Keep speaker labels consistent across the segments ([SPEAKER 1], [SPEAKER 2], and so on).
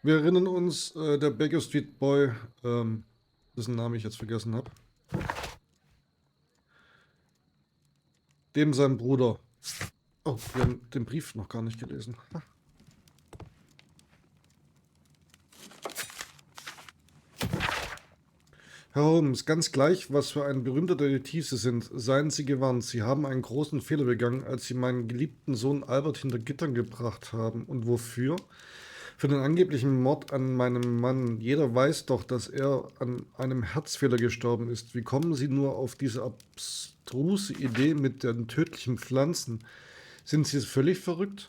[SPEAKER 1] Wir erinnern uns, der Baker Street Boy, dessen Namen ich jetzt vergessen habe, dem sein Bruder. Oh, wir haben den Brief noch gar nicht gelesen. Herr Holmes, ganz gleich, was für ein berühmter Detektiv Sie sind, seien Sie gewarnt. Sie haben einen großen Fehler begangen, als Sie meinen geliebten Sohn Albert hinter Gittern gebracht haben. Und wofür? Für den angeblichen Mord an meinem Mann. Jeder weiß doch, dass er an einem Herzfehler gestorben ist. Wie kommen Sie nur auf diese abstruse Idee mit den tödlichen Pflanzen? Sind Sie völlig verrückt?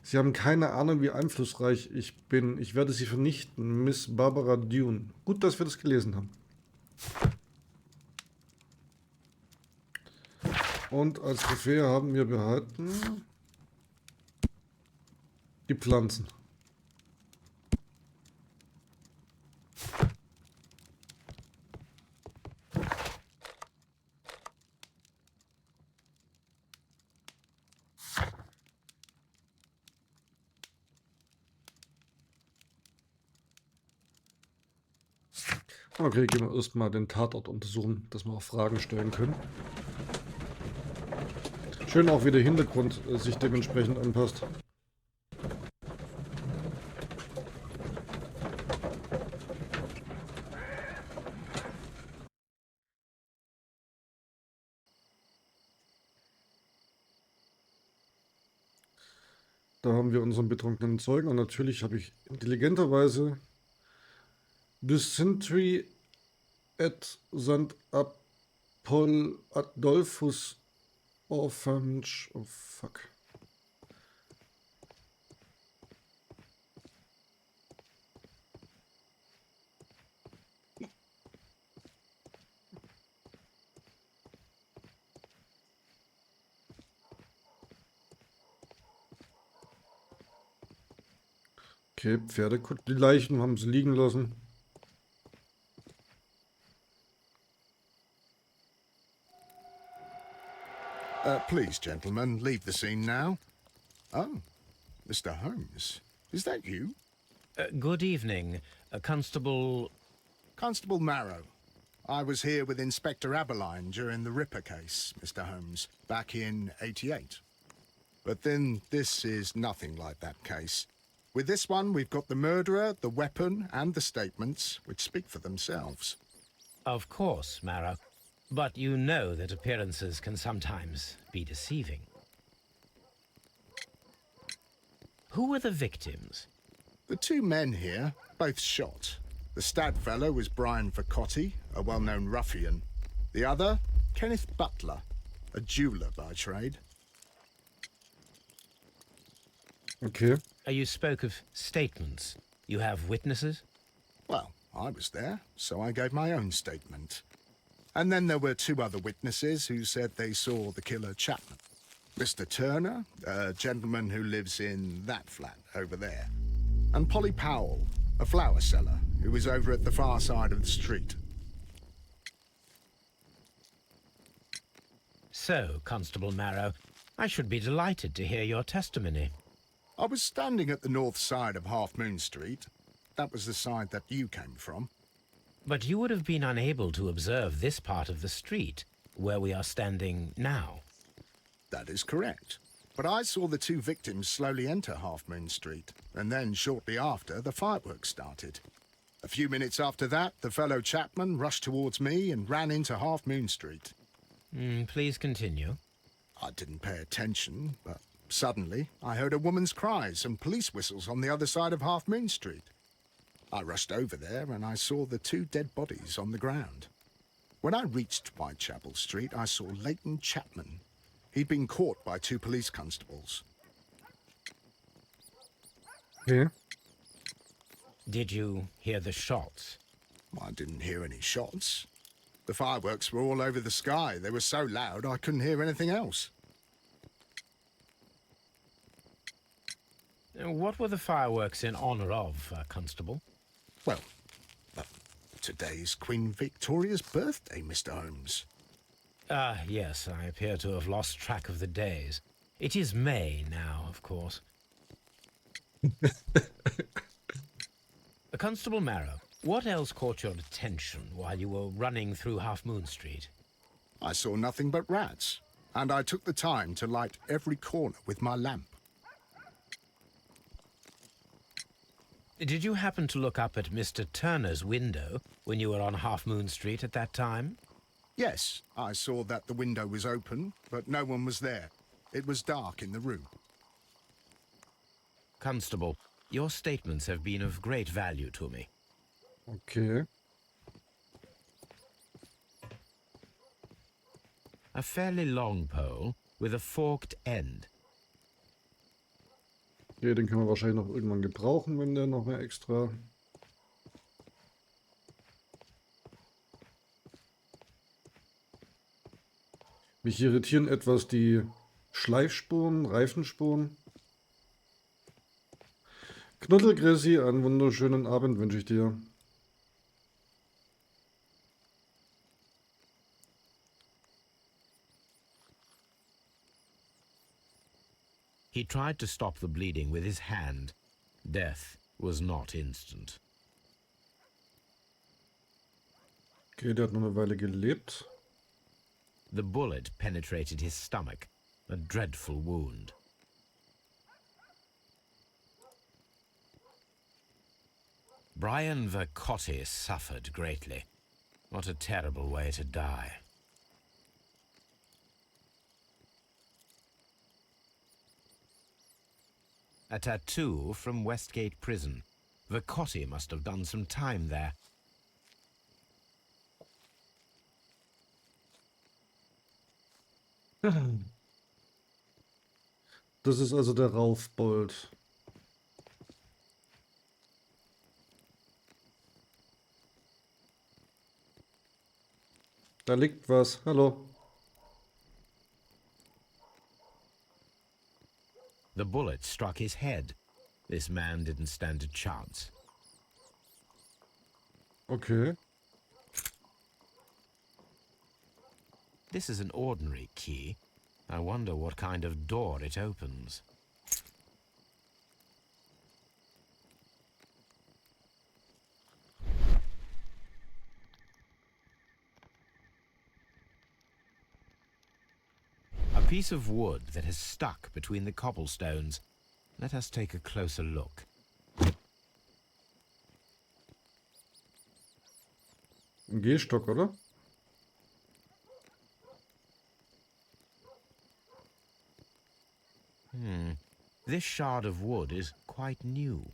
[SPEAKER 1] Sie haben keine Ahnung, wie einflussreich ich bin. Ich werde Sie vernichten, Miss Barbara Dune. Gut, dass wir das gelesen haben. Und als Trophäe haben wir behalten die Pflanzen. Okay, gehen wir erstmal den Tatort untersuchen, dass wir auch Fragen stellen können. Schön auch, wie der Hintergrund sich dementsprechend anpasst. Da haben wir unseren betrunkenen Zeugen und natürlich habe ich intelligenterweise Dysentery at St. Apol Adolphus Orphanage. Oh fuck. Okay, Pferdekot. Die Leichen haben sie liegen lassen.
[SPEAKER 2] Please, gentlemen, leave the scene now. Oh, Mr. Holmes. Is that you?
[SPEAKER 3] Good evening, Constable...
[SPEAKER 2] Constable Marrow. I was here with Inspector Aberline during the Ripper case, Mr. Holmes, back in '88. But then this is nothing like that case. With this one, we've got the murderer, the weapon, and the statements, which speak for themselves.
[SPEAKER 3] Of course, Marrow. But you know that appearances can sometimes be deceiving. Who were the victims?
[SPEAKER 2] The two men here, both shot. The stab fellow was Brian Vercotti, a well-known ruffian. The other, Kenneth Butler, a jeweler by trade.
[SPEAKER 1] Okay.
[SPEAKER 3] You spoke of statements. You have witnesses?
[SPEAKER 2] Well, I was there, so I gave my own statement. And then there were two other witnesses who said they saw the killer Chapman. Mr. Turner, a gentleman who lives in that flat over there. And Polly Powell, a flower seller, who was over at the far side of the street.
[SPEAKER 3] So, Constable Marrow, I should be delighted to hear your testimony.
[SPEAKER 2] I was standing at the north side of Half Moon Street. That was the side that you came from.
[SPEAKER 3] But you would have been unable to observe this part of the street, where we are standing now.
[SPEAKER 2] That is correct. But I saw the two victims slowly enter Half Moon Street, and then shortly after, the fireworks started. A few minutes after that, the fellow Chapman rushed towards me and ran into Half Moon Street.
[SPEAKER 3] Please continue.
[SPEAKER 2] I didn't pay attention, but suddenly I heard a woman's cries and police whistles on the other side of Half Moon Street. I rushed over there and I saw the two dead bodies on the ground. When I reached Whitechapel Street, I saw Leighton Chapman. He'd been caught by two police constables.
[SPEAKER 1] Okay.
[SPEAKER 3] Did you hear the shots?
[SPEAKER 2] I didn't hear any shots. The fireworks were all over the sky. They were so loud I couldn't hear anything else.
[SPEAKER 3] What were the fireworks in honor of, Constable?
[SPEAKER 2] Well, today's Queen Victoria's birthday, Mr. Holmes.
[SPEAKER 3] Yes, I appear to have lost track of the days. It is May now, of course. Constable Marrow, what else caught your attention while you were running through Half Moon Street?
[SPEAKER 2] I saw nothing but rats, and I took the time to light every corner with my lamp.
[SPEAKER 3] Did you happen to look up at Mr. Turner's window when you were on Half Moon Street at that time?
[SPEAKER 2] Yes, I saw that the window was open, but no one was there. It was dark in the room.
[SPEAKER 3] Constable, your statements have been of great value to me.
[SPEAKER 1] Okay.
[SPEAKER 3] A fairly long pole with a forked end.
[SPEAKER 1] Okay, den können wir wahrscheinlich noch irgendwann gebrauchen, wenn der noch mehr extra... Mich irritieren etwas die Schleifspuren, Reifenspuren. Knuddelgressi, einen wunderschönen Abend wünsche ich dir.
[SPEAKER 3] He tried to stop the bleeding with his hand. Death was not instant.
[SPEAKER 1] Okay, der hat noch eine Weile gelebt.
[SPEAKER 3] The bullet penetrated his stomach, a dreadful wound. Brian Vercotti suffered greatly. What a terrible way to die. A tattoo from Westgate Prison. Vercotti must have done some time there.
[SPEAKER 1] Das ist also der Raufbold. Da liegt was. Hallo.
[SPEAKER 3] The bullet struck his head. This man didn't stand a chance.
[SPEAKER 1] Okay.
[SPEAKER 3] This is an ordinary key. I wonder what kind of door it opens. A piece of wood that has stuck between the cobblestones. Let us take a closer look.
[SPEAKER 1] Ein Gehstock, oder?
[SPEAKER 3] This shard of wood is quite new.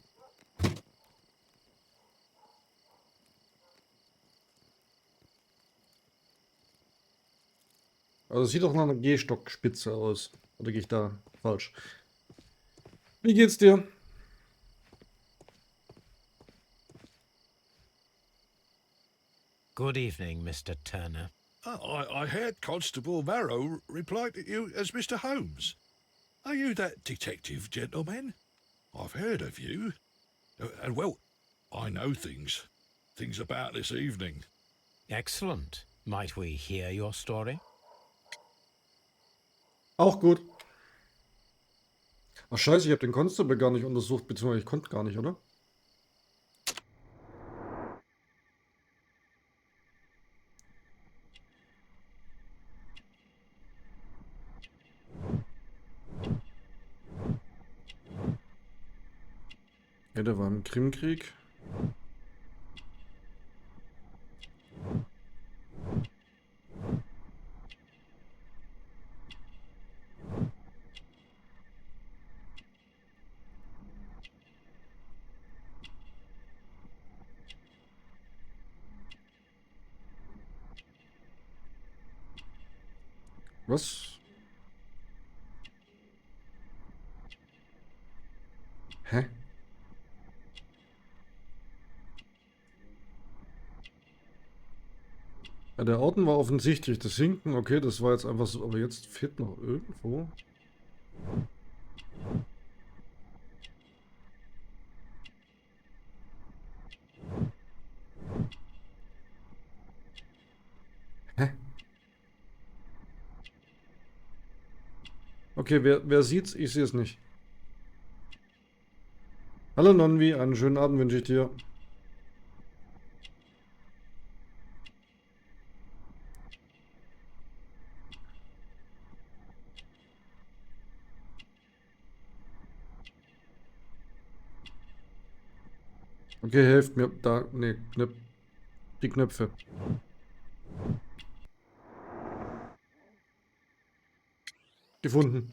[SPEAKER 1] Also es sieht doch nach einer Gehstockspitze aus. Oder gehe ich da falsch? Wie geht's dir?
[SPEAKER 3] Good evening, Mr. Turner.
[SPEAKER 4] I heard Constable Marrow reply to you as Mr. Holmes. Are you that detective gentleman? I've heard of you. And well, I know things about this evening.
[SPEAKER 3] Excellent. Might we hear your story?
[SPEAKER 1] Auch gut. Ach scheiße, ich habe den Constable gar nicht untersucht, beziehungsweise ich konnte gar nicht, oder? Ja, der war im Krimkrieg. Was? Hä? Ja, der Orden war offensichtlich. Das Hinken, okay, das war jetzt einfach so. Aber jetzt fehlt noch irgendwo. Hä? Okay, wer sieht's? Ich sehe es nicht. Hallo Nonvi, einen schönen Abend wünsche ich dir. Okay, helft mir. Da, nee, die Knöpfe. Gefunden.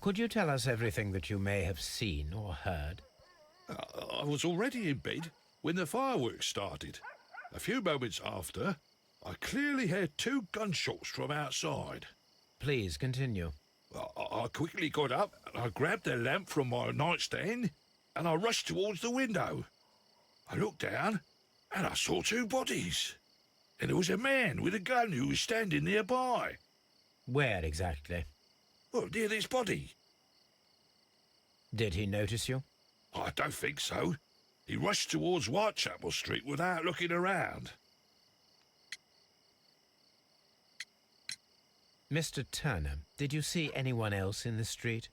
[SPEAKER 3] Could you tell us everything that you may have seen or heard?
[SPEAKER 4] I was already in bed when the fireworks started. A few moments after, I clearly heard 2 gunshots from outside.
[SPEAKER 3] Please continue.
[SPEAKER 4] I quickly got up and I grabbed the lamp from my nightstand and I rushed towards the window. I looked down and I saw 2 bodies. And there was a man with a gun who was standing nearby.
[SPEAKER 3] Where exactly?
[SPEAKER 4] Well, near this body.
[SPEAKER 3] Did he notice you?
[SPEAKER 4] I don't think so. He rushed towards Whitechapel Street without looking around.
[SPEAKER 3] Mr. Turner, did you see anyone else in the street?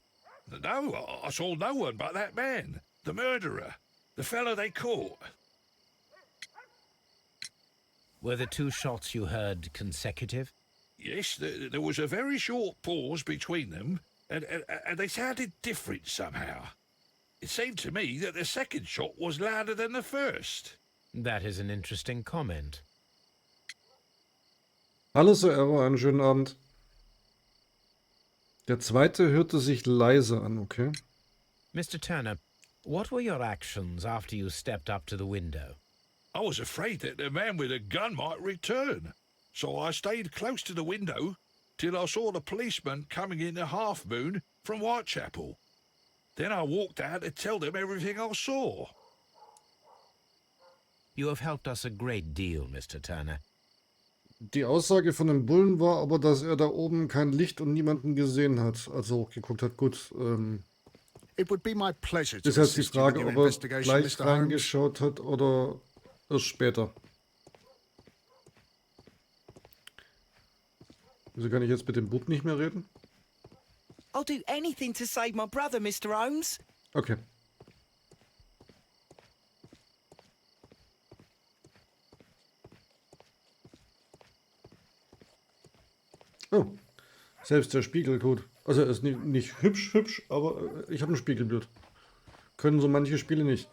[SPEAKER 4] No, I saw no one but that man, the murderer, the fellow they caught.
[SPEAKER 3] Were the 2 shots you heard consecutive?
[SPEAKER 4] Yes, there was a very short pause between them, and they sounded different somehow. It seemed to me that the second shot was louder than the first.
[SPEAKER 3] That is an interesting comment.
[SPEAKER 1] Hallo, Sir Error, einen schönen Abend. Der zweite hörte sich leise an, okay?
[SPEAKER 3] Mr. Turner, what were your actions after you stepped up to the window?
[SPEAKER 4] I was afraid that the man with a gun might return, so I stayed close to the window till I saw the policeman coming in the Half Moon from Whitechapel. Then I walked out to tell them everything I saw.
[SPEAKER 3] You have helped us a great deal, Mr. Turner.
[SPEAKER 1] Die Aussage von dem Bullen war aber, dass er da oben kein Licht und niemanden gesehen hat, als er hochgeguckt hat. Gut,
[SPEAKER 2] It would be my pleasure to
[SPEAKER 1] ist jetzt die
[SPEAKER 2] assist you with
[SPEAKER 1] Frage,
[SPEAKER 2] your
[SPEAKER 1] ob er
[SPEAKER 2] investigation,
[SPEAKER 1] gleich
[SPEAKER 2] Mr. Holmes.
[SPEAKER 1] reingeschaut hat oder erst später. Wieso kann ich jetzt mit dem Bub nicht mehr reden?
[SPEAKER 5] I'll do anything to save my brother, Mr. Holmes.
[SPEAKER 1] Okay. Oh, selbst der Spiegel gut. Also er ist nicht hübsch, aber ich habe ein Spiegelbild. Können so manche Spiele nicht.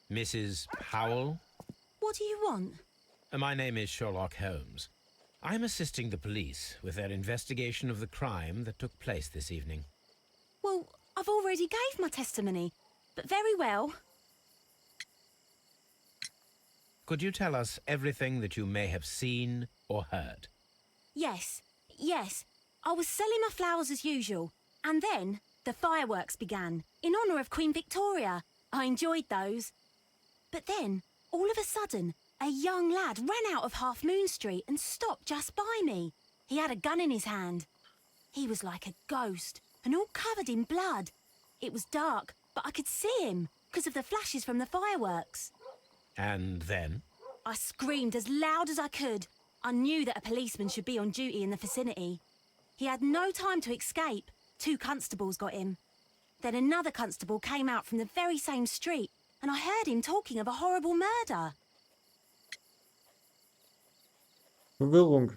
[SPEAKER 3] Mrs. Powell?
[SPEAKER 6] What do you want?
[SPEAKER 3] My name is Sherlock Holmes. I'm assisting the police with their investigation of the crime that took place this evening.
[SPEAKER 6] Well, I've already gave my testimony, but very well.
[SPEAKER 3] Could you tell us everything that you may have seen or heard?
[SPEAKER 6] Yes. I was selling my flowers as usual, and then the fireworks began, in honour of Queen Victoria. I enjoyed those. But then, all of a sudden, a young lad ran out of Half Moon Street and stopped just by me. He had a gun in his hand. He was like a ghost, and all covered in blood. It was dark, but I could see him, because of the flashes from the fireworks.
[SPEAKER 3] And then?
[SPEAKER 6] I screamed as loud as I could. I knew that a policeman should be on duty in the vicinity. He had no time to escape. 2 constables got him. Then another constable came out from the very same street, and I heard him talking of a horrible murder.
[SPEAKER 1] Verwirrung.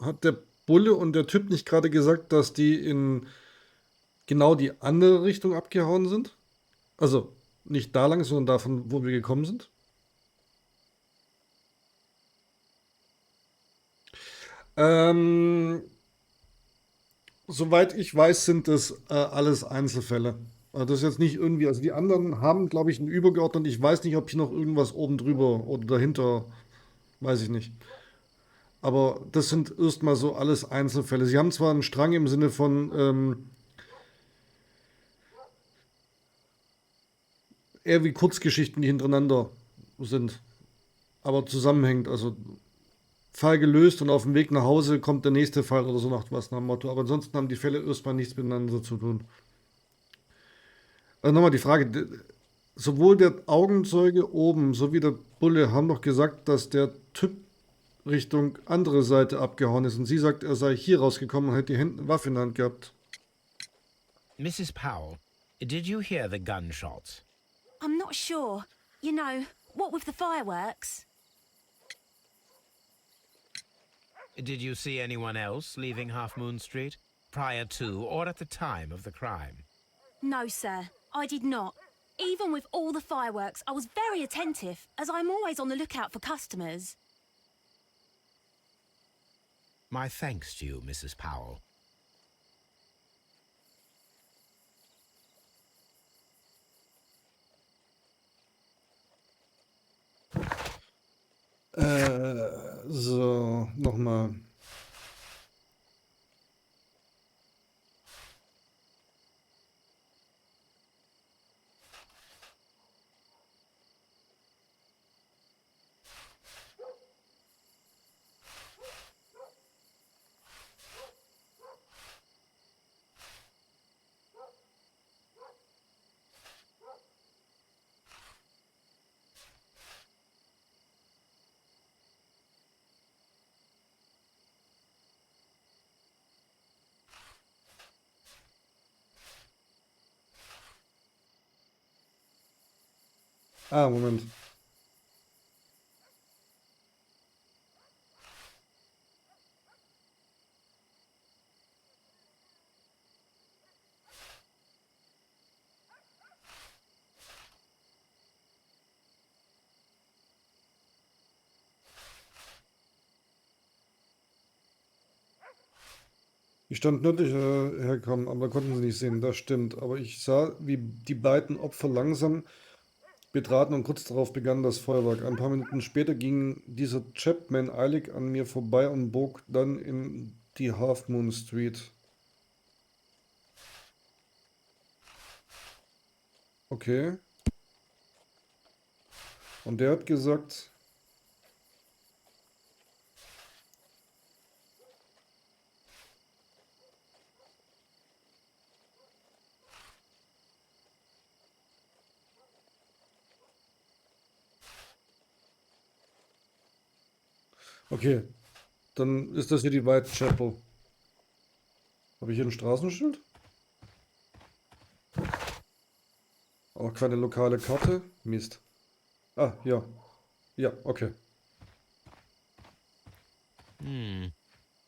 [SPEAKER 1] Hat der Bulle und der Typ nicht gerade gesagt, dass die in genau die andere Richtung abgehauen sind? Also nicht da lang, sondern davon, wo wir gekommen sind? Soweit ich weiß, sind das alles Einzelfälle. Also das ist jetzt nicht irgendwie, also die anderen haben, glaube ich, einen übergeordneten. Ich weiß nicht, ob hier noch irgendwas oben drüber oder dahinter, weiß ich nicht. Aber das sind erstmal so alles Einzelfälle. Sie haben zwar einen Strang im Sinne von eher wie Kurzgeschichten, die hintereinander sind, aber zusammenhängt. Also Fall gelöst und auf dem Weg nach Hause kommt der nächste Fall oder so nach dem Motto. Aber ansonsten haben die Fälle erstmal nichts miteinander zu tun. Also nochmal die Frage, sowohl der Augenzeuge oben sowie der Bulle haben doch gesagt, dass der Typ Richtung andere Seite abgehauen ist. Und sie sagt, er sei hier rausgekommen und hätte die Waffe in der Hand gehabt.
[SPEAKER 3] Mrs. Powell, did you hear the gunshots?
[SPEAKER 6] I'm not sure. You know, what with the fireworks?
[SPEAKER 3] Did you see anyone else leaving Half Moon Street prior to or at the time of the crime?
[SPEAKER 6] No, sir, I did not. Even with all the fireworks, I was very attentive, as I'm always on the lookout for customers.
[SPEAKER 3] My thanks to you, Mrs. Powell.
[SPEAKER 1] So, nochmal. Moment. Ich stand nördlich herkommen, aber konnten sie nicht sehen. Das stimmt. Aber ich sah, wie die beiden Opfer langsam betraten und kurz darauf begann das Feuerwerk. Ein paar Minuten später ging dieser Chapman eilig an mir vorbei und bog dann in die Half Moon Street. Okay. Und der hat gesagt, okay, dann ist das hier die Whitechapel. Habe ich hier ein Straßenschild? Auch keine lokale Karte? Mist. Ah, ja. Ja, okay.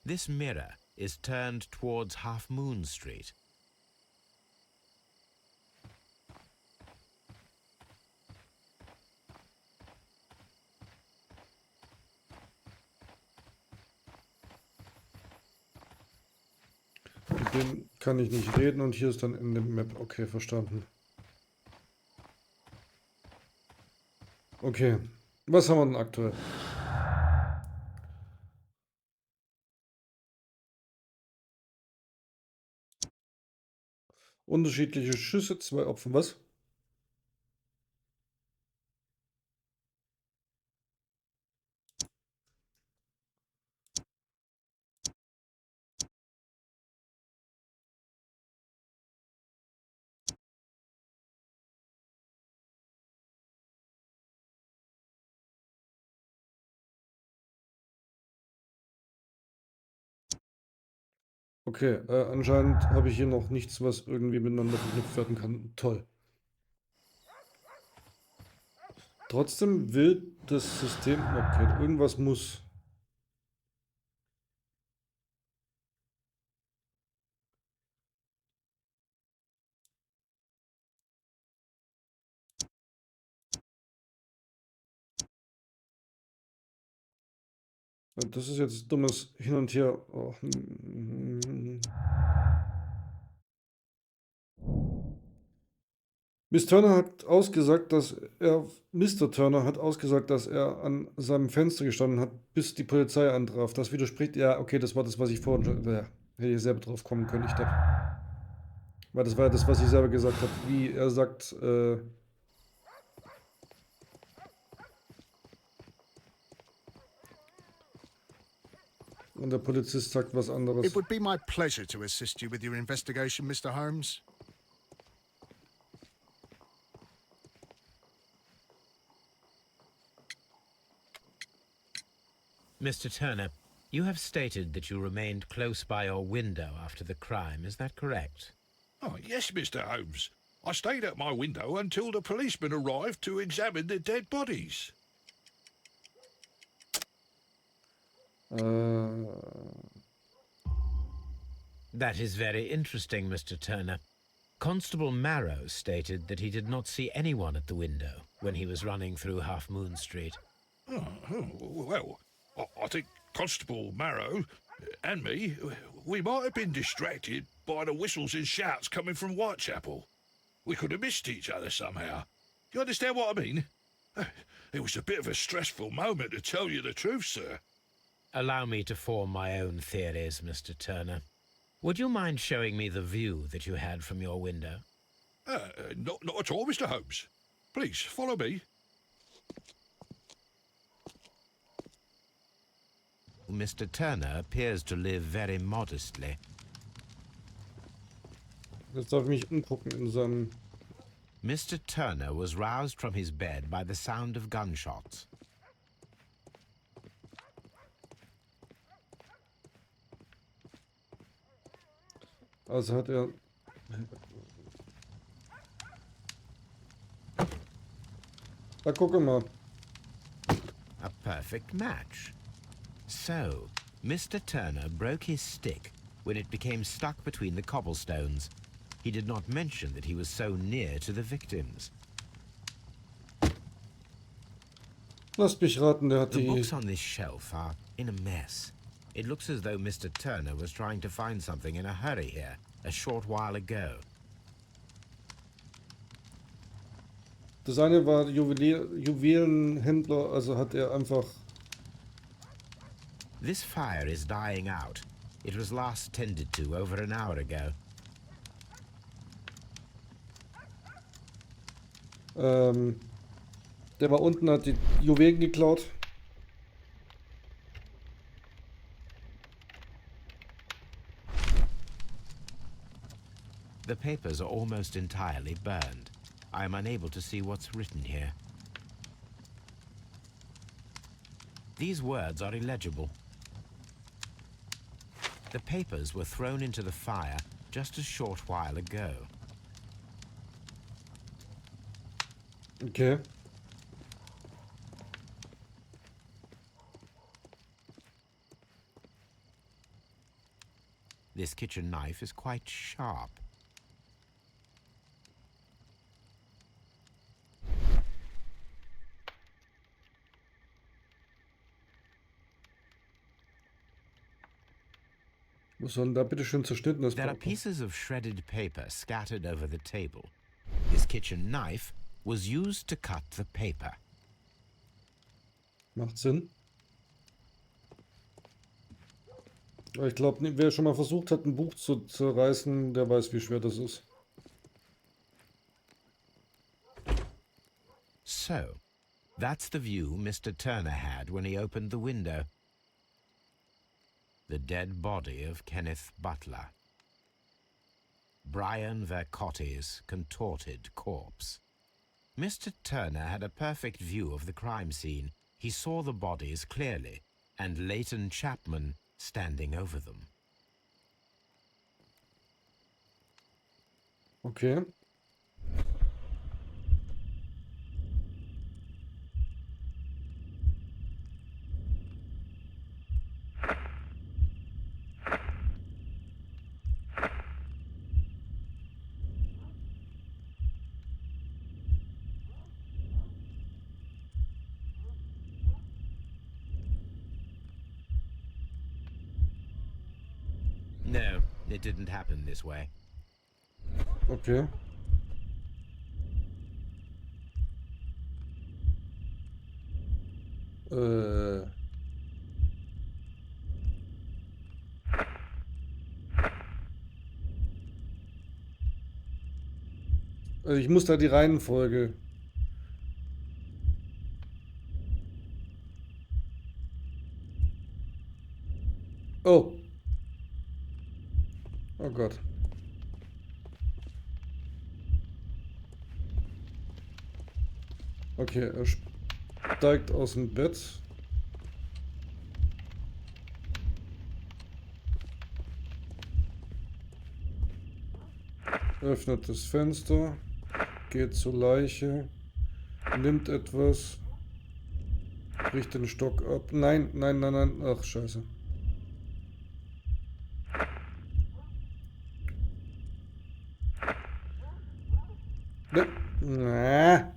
[SPEAKER 3] This mirror is turned towards Half Moon Street.
[SPEAKER 1] Mit dem kann ich nicht reden und hier ist dann in dem Map. Okay, verstanden. Okay, was haben wir denn aktuell? Unterschiedliche Schüsse, 2 Opfer. Was? Okay, anscheinend habe ich hier noch nichts, was irgendwie miteinander verknüpft werden kann. Toll. Trotzdem will das System... Okay, irgendwas muss... Das ist jetzt dummes Hin und Her. Oh, Miss Turner hat ausgesagt, dass er... Mr. Turner hat ausgesagt, dass er an seinem Fenster gestanden hat, bis die Polizei antraf. Das widerspricht... Ja, okay, das war das, was ich vorhin schon... Ja, hätte ich selber drauf kommen können, ich Depp. Weil das war ja das, was ich selber gesagt habe. Wie er sagt, und der Polizist sagt was anderes.
[SPEAKER 2] It would be my pleasure to assist you with your investigation, Mr. Holmes.
[SPEAKER 3] Mr. Turner, you have stated that you remained close by your window after the crime. Is that correct?
[SPEAKER 4] Oh, yes, Mr. Holmes. I stayed at my window until the policeman arrived to examine the dead bodies.
[SPEAKER 3] That is very interesting, Mr. Turner. Constable Marrow stated that he did not see anyone at the window when he was running through Half Moon Street.
[SPEAKER 4] Well, I think Constable Marrow and me, we might have been distracted by the whistles and shouts coming from Whitechapel. We could have missed each other somehow. You understand what I mean? It was a bit of a stressful moment, to tell you the truth, sir.
[SPEAKER 3] Allow me to form my own theories, Mr. Turner. Would you mind showing me the view that you had from your window?
[SPEAKER 4] Not at all, Mr. Holmes. Please, follow me.
[SPEAKER 3] Mr. Turner appears to live very modestly.
[SPEAKER 1] Jetzt darf ich mich umgucken in seinem...
[SPEAKER 3] Mr. Turner was roused from his bed by the sound of gunshots.
[SPEAKER 1] Also hat er... Da gucke mal.
[SPEAKER 3] A perfect match. So, Mr. Turner broke his stick when it became stuck between the cobblestones. He did not mention that he was so near to the victims.
[SPEAKER 1] Lass mich raten, der hat
[SPEAKER 3] The
[SPEAKER 1] die...
[SPEAKER 3] books on this shelf are in a mess. It looks as though Mr. Turner was trying to find something in a hurry here, a short while ago.
[SPEAKER 1] Das eine war Juwelenhändler, also hat er einfach...
[SPEAKER 3] This fire is dying out. It was last tended to over an hour ago.
[SPEAKER 1] Der war unten, hat die Juwelen geklaut.
[SPEAKER 3] The papers are almost entirely burned. I am unable to see what's written here. These words are illegible. The papers were thrown into the fire just a short while ago.
[SPEAKER 1] Okay.
[SPEAKER 3] This kitchen knife is quite sharp.
[SPEAKER 1] Was soll denn da bitte schön zerschnittenes
[SPEAKER 3] There are
[SPEAKER 1] Papier?
[SPEAKER 3] pieces of shredded paper scattered over the table. This kitchen knife was used to cut the paper.
[SPEAKER 1] Macht Sinn. Aber ich glaube, wer schon mal versucht hat, ein Buch zu zerreißen, der weiß, wie schwer das ist.
[SPEAKER 3] So, that's the view Mr. Turner had when he opened the window. The dead body of Kenneth Butler. Brian Vercotti's contorted corpse. Mr. Turner had a perfect view of the crime scene. He saw the bodies clearly, and Leighton Chapman standing over them.
[SPEAKER 1] Okay.
[SPEAKER 3] No, it didn't happen this way.
[SPEAKER 1] Okay. Also ich muss da die Reihenfolge. Oh. Oh Gott. Okay, er steigt aus dem Bett. Öffnet das Fenster. Geht zur Leiche. Nimmt etwas. Bricht den Stock ab. Nein, nein, nein, nein. Ach, scheiße. Na.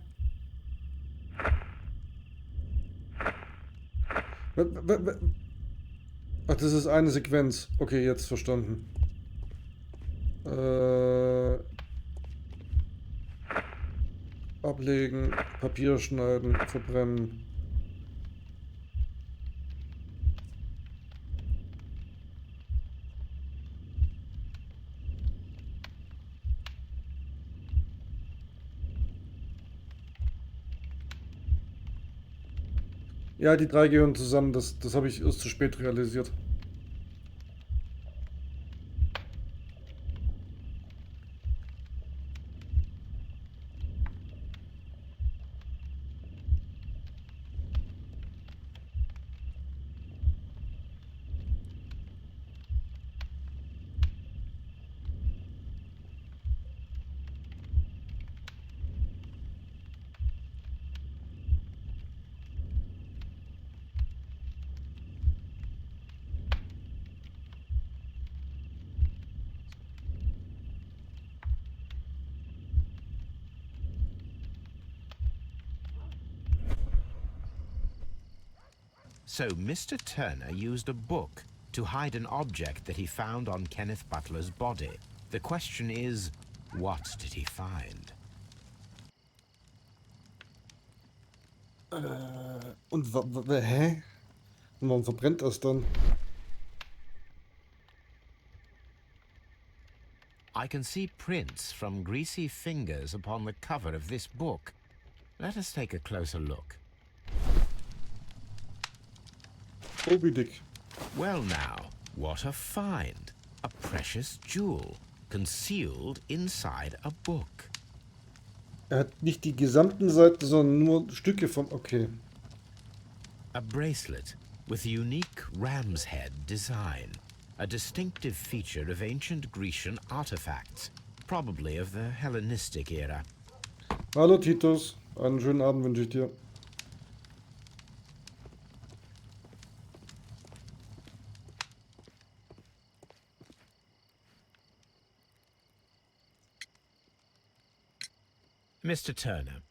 [SPEAKER 1] Ach, das ist eine Sequenz. Okay, jetzt verstanden. Ablegen, Papier schneiden, verbrennen. Ja, die drei gehören zusammen. Das habe ich erst zu spät realisiert.
[SPEAKER 3] So Mr. Turner used a book to hide an object that he found on Kenneth Butler's body. The question is, what did he find?
[SPEAKER 1] Und hä? Und warum verbrennt das dann?
[SPEAKER 3] I can see prints from greasy fingers upon the cover of this book. Let us take a closer look.
[SPEAKER 1] Obi Dick.
[SPEAKER 3] Well now, what a find! A precious jewel, concealed inside a book.
[SPEAKER 1] Er hat nicht die gesamten Seiten, sondern nur Stücke von... Okay.
[SPEAKER 3] A bracelet with a unique ram's head design, a distinctive feature of ancient Grecian artifacts, probably of the Hellenistic era.
[SPEAKER 1] Hallo Titus, einen schönen Abend wünsche ich dir.
[SPEAKER 3] Mr. Turner,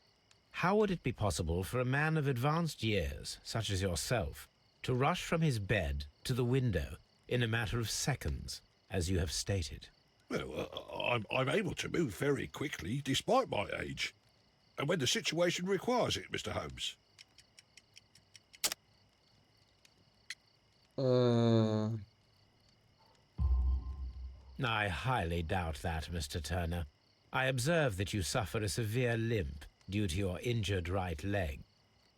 [SPEAKER 3] how would it be possible for a man of advanced years, such as yourself, to rush from his bed to the window in a matter of seconds, as you have stated?
[SPEAKER 4] Well, I'm able to move very quickly, despite my age. And when the situation requires it, Mr. Holmes.
[SPEAKER 3] I highly doubt that, Mr. Turner. I observe that you suffer a severe limp due to your injured right leg.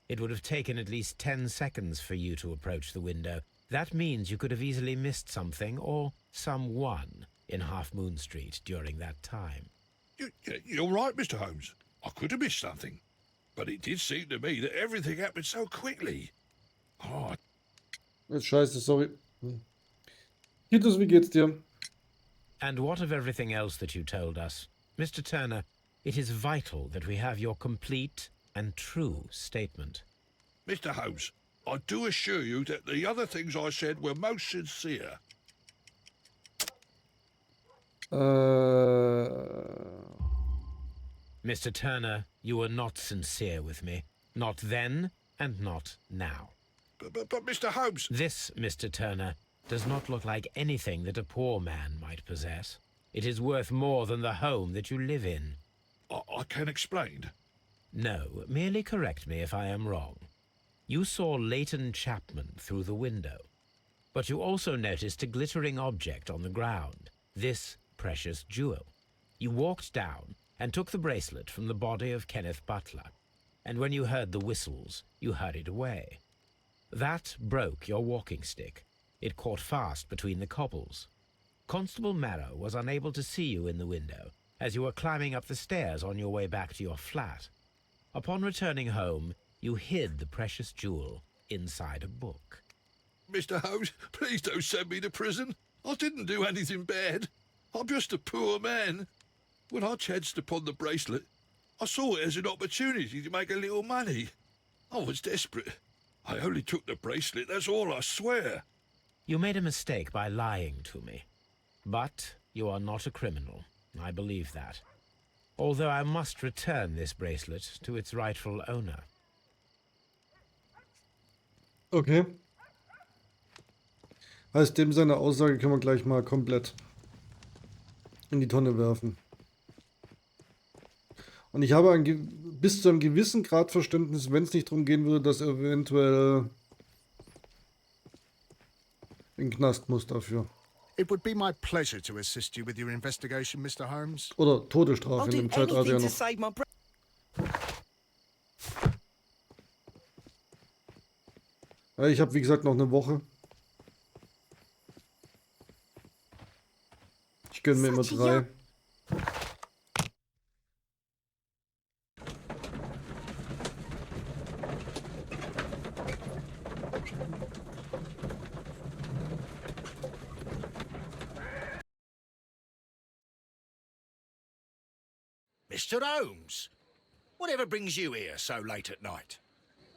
[SPEAKER 3] It would have taken at least 10 seconds for you to approach the window. That means you could have easily missed something or someone in Half Moon Street during that time.
[SPEAKER 4] You're right, Mr. Holmes. I could have missed something. But it did seem to me that everything happened so quickly. Oh,
[SPEAKER 1] Jetzt scheiße, sorry. Titus, wie geht's dir?
[SPEAKER 3] And what of everything else that you told us? Mr. Turner, it is vital that we have your complete and true statement.
[SPEAKER 4] Mr. Holmes, I do assure you that the other things I said were most sincere.
[SPEAKER 3] Mr. Turner, you were not sincere with me. Not then and not now.
[SPEAKER 4] But Mr. Holmes...
[SPEAKER 3] This, Mr. Turner, does not look like anything that a poor man might possess. It is worth more than the home that you live in.
[SPEAKER 4] I can explain.
[SPEAKER 3] No, merely correct me if I am wrong. You saw Leighton Chapman through the window, but you also noticed a glittering object on the ground, this precious jewel. You walked down and took the bracelet from the body of Kenneth Butler, and when you heard the whistles, you hurried away. That broke your walking stick. It caught fast between the cobbles. Constable Marrow was unable to see you in the window as you were climbing up the stairs on your way back to your flat. Upon returning home, you hid the precious jewel inside a book.
[SPEAKER 4] Mr. Holmes, please don't send me to prison. I didn't do anything bad. I'm just a poor man. When I chanced upon the bracelet, I saw it as an opportunity to make a little money. I was desperate. I only took the bracelet, that's all, I swear.
[SPEAKER 3] You made a mistake by lying to me. But you are not a criminal. I believe that. although I must return this bracelet to its rightful owner.
[SPEAKER 1] Okay. Heißt, dem seine Aussage können wir gleich mal komplett in die Tonne werfen. Und ich habe bis zu einem gewissen Grad Verständnis, wenn es nicht darum gehen würde, dass er eventuell in den Knast muss dafür.
[SPEAKER 2] It would be my pleasure to assist you with your investigation, Mr. Holmes.
[SPEAKER 1] Oder
[SPEAKER 5] I'll
[SPEAKER 1] Todesstrafe
[SPEAKER 5] do
[SPEAKER 1] in dem Zeitalter ja
[SPEAKER 5] anything to
[SPEAKER 1] noch.
[SPEAKER 5] save my brother.
[SPEAKER 1] Ja, ich habe, wie gesagt, noch eine Woche. Ich gönne mir immer
[SPEAKER 6] Such a
[SPEAKER 1] 3.
[SPEAKER 6] young-
[SPEAKER 7] Mr. Holmes, whatever brings you here so late at night?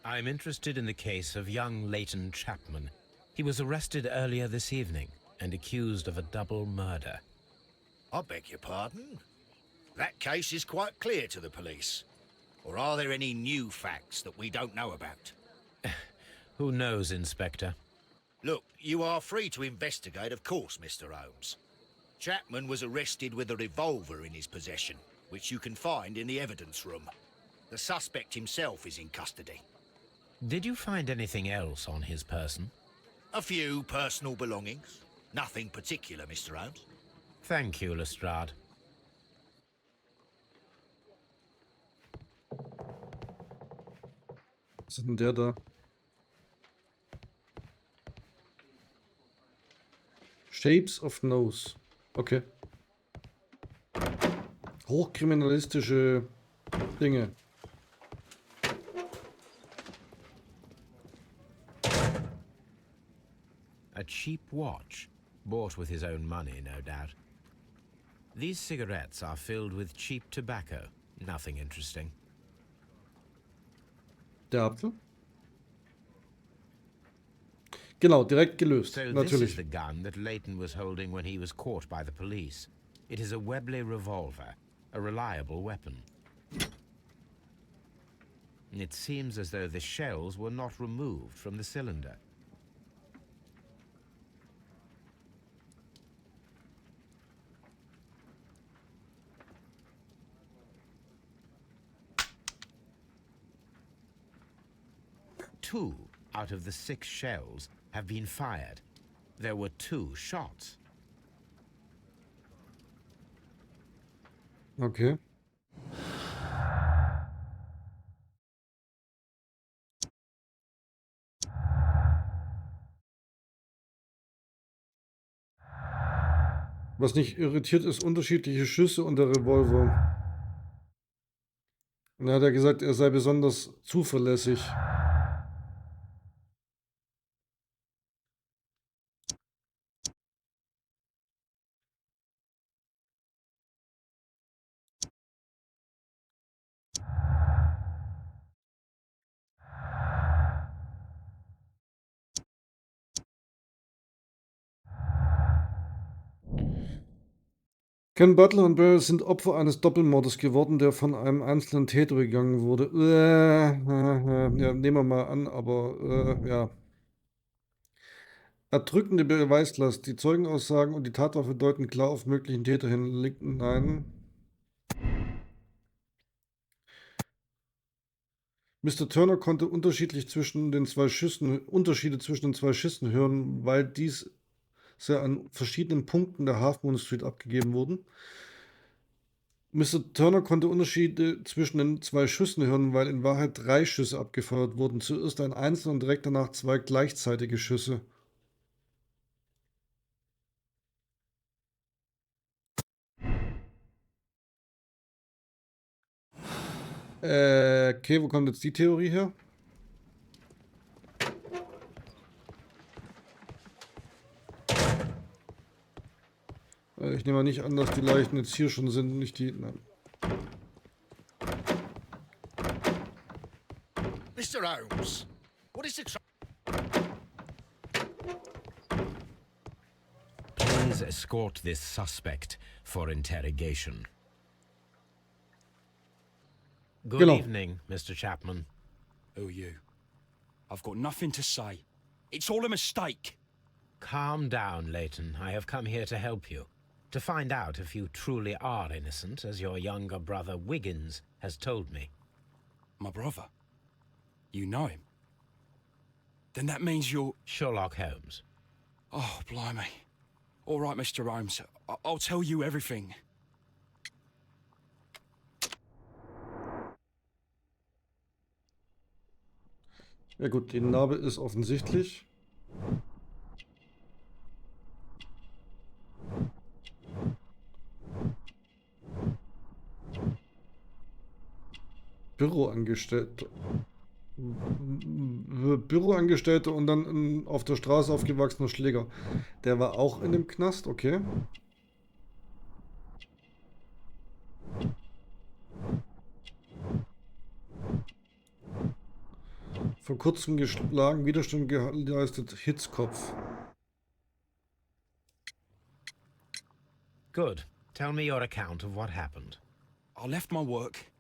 [SPEAKER 3] I'm interested in the case of young Leighton Chapman. He was arrested earlier this evening and accused of a double murder.
[SPEAKER 7] I beg your pardon? That case is quite clear to the police. Or are there any new facts that we don't know about?
[SPEAKER 3] Who knows, Inspector?
[SPEAKER 7] Look, you are free to investigate, of course, Mr. Holmes. Chapman was arrested with a revolver in his possession, which you can find in the evidence room. The suspect himself is in custody.
[SPEAKER 3] Did you find anything else on his person?
[SPEAKER 7] A few personal belongings. Nothing particular, Mr. Holmes.
[SPEAKER 3] Thank you, Lestrade.
[SPEAKER 1] Was ist denn der da? Shapes of Nose. Okay. Hochkriminalistische Dinge.
[SPEAKER 3] A cheap watch, bought with his own money, no doubt. These cigarettes are filled with cheap tobacco. Nothing interesting.
[SPEAKER 1] Der Apfel? Genau, direkt gelöst.
[SPEAKER 3] So this is
[SPEAKER 1] Natürlich.
[SPEAKER 3] the gun that Leighton was holding when he was caught by the police. It is a Webley revolver, a reliable weapon. It seems as though the shells were not removed from the cylinder. Two out of the 6 shells have been fired. There were 2 shots.
[SPEAKER 1] Okay. Was nicht irritiert, ist unterschiedliche Schüsse und der Revolver. Und er hat ja gesagt, er sei besonders zuverlässig. Ken Butler und Barry sind Opfer eines Doppelmordes geworden, der von einem einzelnen Täter begangen wurde. Ja, nehmen wir mal an, aber ja. Erdrückende Beweislast. Die Zeugenaussagen und die Tatwaffe deuten klar auf möglichen Täter hin. Nein. Mr. Turner konnte Unterschiede zwischen den zwei Schüssen hören, weil diese an verschiedenen Punkten der Half Moon Street abgegeben wurden. Mr. Turner konnte Unterschiede zwischen den 2 Schüssen hören, weil in Wahrheit 3 Schüsse abgefeuert wurden. Zuerst ein einzelner und direkt danach 2 gleichzeitige Schüsse. Okay, wo kommt jetzt die Theorie her? Ich nehme mal nicht an, dass die Leichen jetzt hier schon sind, nicht die... Nein.
[SPEAKER 7] Mr. Holmes, what is the
[SPEAKER 3] Please escort this suspect for interrogation. Good
[SPEAKER 1] Genau.
[SPEAKER 3] evening, Mr. Chapman.
[SPEAKER 8] Who are you? I've got nothing to say. It's all a mistake.
[SPEAKER 3] Calm down, Leighton. I have come here to help you. To find out if you truly are innocent, as your younger brother Wiggins has told me.
[SPEAKER 8] My brother? You know him? Then that means you're...
[SPEAKER 3] Sherlock Holmes.
[SPEAKER 8] Oh, blimey. All right, Mr. Holmes. I'll tell you everything.
[SPEAKER 1] Ja gut, die Narbe ist offensichtlich. Büroangestellte. Büroangestellte und dann ein auf der Straße aufgewachsener Schläger. Der war auch in dem Knast, okay. Vor kurzem geschlagen, Widerstand geleistet, Hitzkopf.
[SPEAKER 3] Good. Tell me your account of what happened.
[SPEAKER 8] I left my work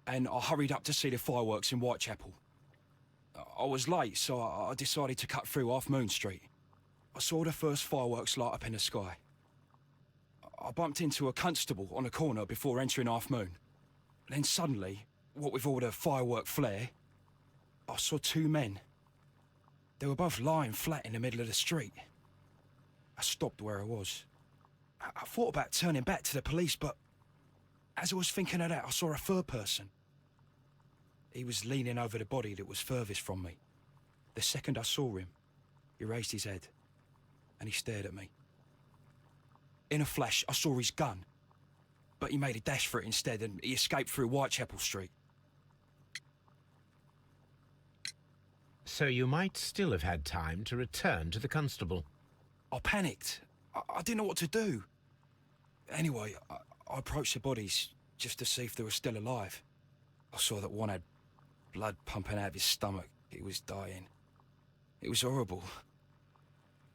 [SPEAKER 8] and I hurried up to see the fireworks in Whitechapel. I was late, so I decided to cut through Half Moon Street. I saw the first fireworks light up in the sky. I bumped into a constable on a corner before entering Half Moon. Then suddenly, what with all the firework flare, I saw two men. They were both lying flat in the middle of the street. I stopped where I was. I thought about turning back to the police, but as I was thinking of that, I saw a third person. He was leaning over the body that was furthest from me. The second I saw him, he raised his head and he stared at me. In a flash, I saw his gun, but he made a dash for it instead and he escaped through Whitechapel Street.
[SPEAKER 3] So you might still have had time to return to the constable.
[SPEAKER 8] I panicked. I didn't know what to do. Anyway, I approached the bodies just to see if they were still alive. I saw that one had blood pumping out of his stomach. He was dying. It was horrible.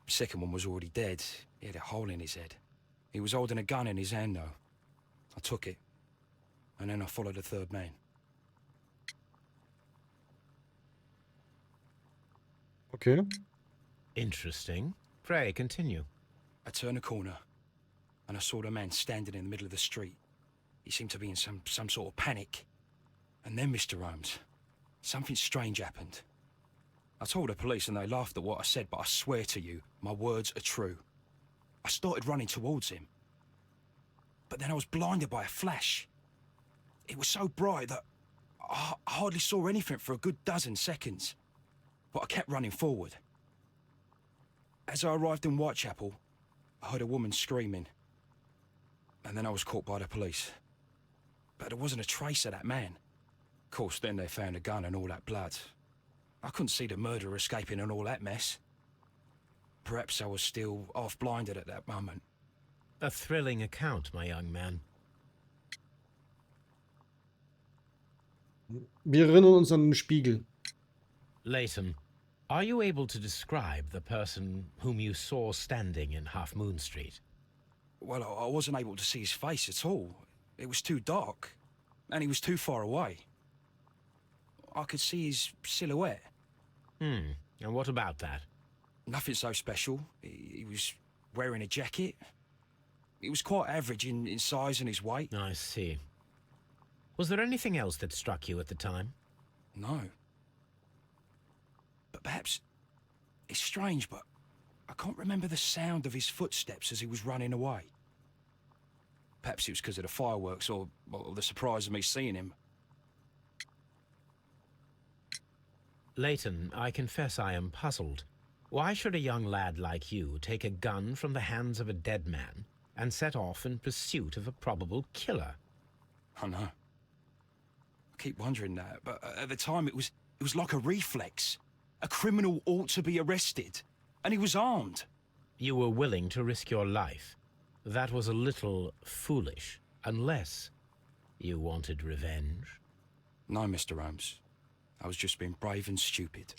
[SPEAKER 8] The second one was already dead. He had a hole in his head. He was holding a gun in his hand, though. I took it, and then I followed the third man.
[SPEAKER 1] Okay.
[SPEAKER 3] Interesting. Pray, continue.
[SPEAKER 8] I turned a corner, and I saw the man standing in the middle of the street. He seemed to be in some sort of panic. And then, Mr. Holmes, something strange happened. I told the police and they laughed at what I said, but I swear to you, my words are true. I started running towards him. But then I was blinded by a flash. It was so bright that I hardly saw anything for a good dozen seconds. But I kept running forward. As I arrived in Whitechapel, I heard a woman screaming. And then I was caught by the police. But there wasn't a trace of that man. Of course, then they found a gun and all that blood. I couldn't see the murderer escaping and all that mess. Perhaps I was still half-blinded at that moment.
[SPEAKER 3] A thrilling account, my young man.
[SPEAKER 1] Wir erinnern uns an den Spiegel.
[SPEAKER 3] Leighton, are you able to describe the person whom you saw standing in Half Moon Street?
[SPEAKER 8] Well, I wasn't able to see his face at all. It was too dark, and he was too far away. I could see his silhouette.
[SPEAKER 3] And what about that?
[SPEAKER 8] Nothing so special. He was wearing a jacket. He was quite average in size and his weight.
[SPEAKER 3] I see. Was there anything else that struck you at the time?
[SPEAKER 8] No. But perhaps it's strange, but I can't remember the sound of his footsteps as he was running away. Perhaps it was because of the fireworks or the surprise of me seeing him.
[SPEAKER 3] Leighton, I confess I am puzzled. Why should a young lad like you take a gun from the hands of a dead man and set off in pursuit of a probable killer?
[SPEAKER 8] I know. I keep wondering that, but at the time it was like a reflex. A criminal ought to be arrested, and he was armed.
[SPEAKER 3] You were willing to risk your life. That was a little foolish, unless you wanted revenge.
[SPEAKER 8] No, Mr. Holmes. I was just being brave and stupid.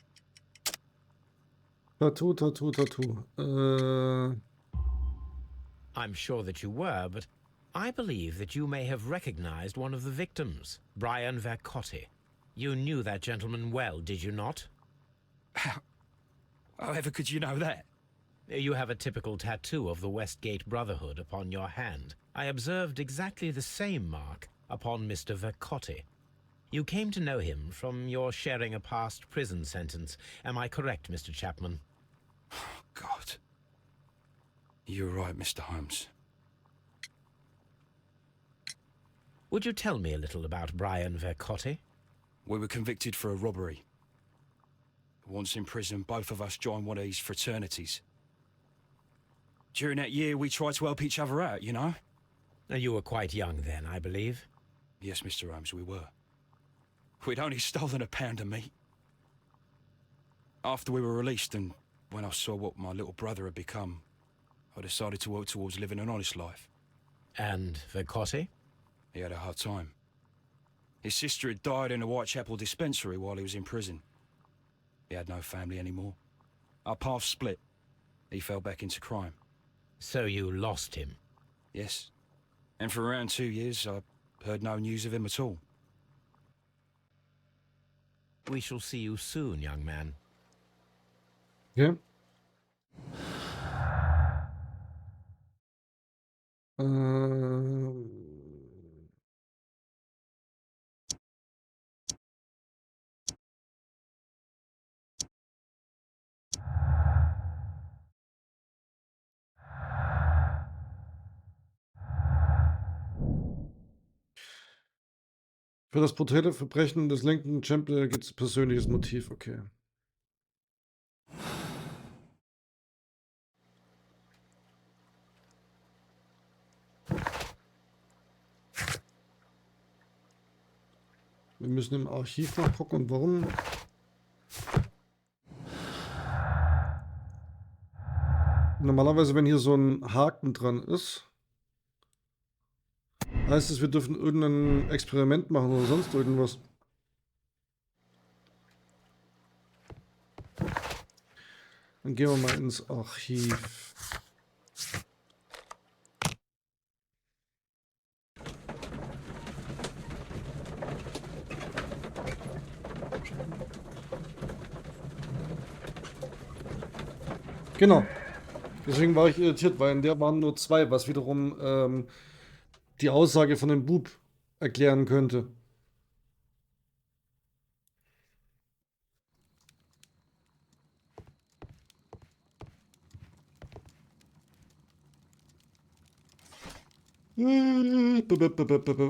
[SPEAKER 1] Tattoo, tattoo, tattoo.
[SPEAKER 3] I'm sure that you were, but I believe that you may have recognized one of the victims, Brian Vercotti. You knew that gentleman well, did you not?
[SPEAKER 8] However could you know that?
[SPEAKER 3] You have a typical tattoo of the Westgate Brotherhood upon your hand. I observed exactly the same mark upon Mr. Vercotti. You came to know him from your sharing a past prison sentence. Am I correct, Mr. Chapman?
[SPEAKER 8] God. You're right, Mr. Holmes.
[SPEAKER 3] Would you tell me a little about Brian Vercotti?
[SPEAKER 8] We were convicted for a robbery. Once in prison, both of us joined one of these fraternities. During that year, we tried to help each other out, you know?
[SPEAKER 3] You were quite young then, I believe.
[SPEAKER 8] Yes, Mr. Holmes, we were. We'd only stolen a pound of meat. After we were released, and when I saw what my little brother had become, I decided to work towards living an honest life.
[SPEAKER 3] And Vercotti?
[SPEAKER 8] He had a hard time. His sister had died in a Whitechapel dispensary while he was in prison. He had no family anymore. Our paths split. He fell back into crime.
[SPEAKER 3] So you lost him?
[SPEAKER 8] Yes. And for around 2 years, I heard no news of him at all.
[SPEAKER 3] We shall see you soon, young man.
[SPEAKER 1] Ja. Für das brutale Verbrechen des Lincoln Champion gibt es persönliches Motiv, okay. Wir müssen im Archiv nachgucken und warum. Normalerweise, wenn hier so ein Haken dran ist, heißt es, wir dürfen irgendein Experiment machen oder sonst irgendwas. Dann gehen wir mal ins Archiv. Genau. Deswegen war ich irritiert, weil in der waren nur 2, was wiederum die Aussage von dem Bub erklären könnte.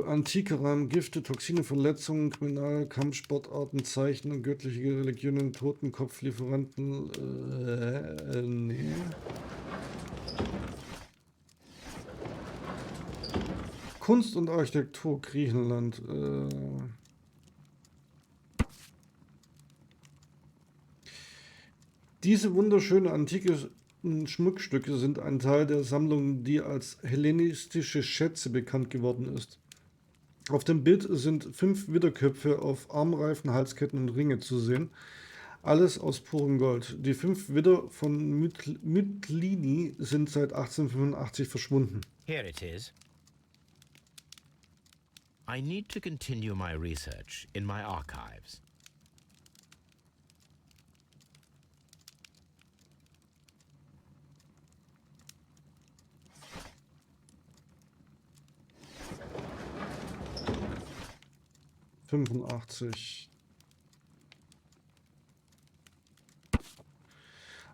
[SPEAKER 1] Antike Rahmen, Gifte, Toxine, Verletzungen, Kriminal, Kampfsportarten, Zeichen und göttliche Religionen, Totenkopflieferanten. Nee. Kunst und Architektur, Griechenland. Diese wunderschöne antike Schmuckstücke sind ein Teil der Sammlung, die als hellenistische Schätze bekannt geworden ist. Auf dem Bild sind 5 Widderköpfe auf Armreifen, Halsketten und Ringe zu sehen. Alles aus purem Gold. Die 5 Widder von Mytilini sind seit 1885 verschwunden.
[SPEAKER 3] Here it is. I need to continue my research in my archives.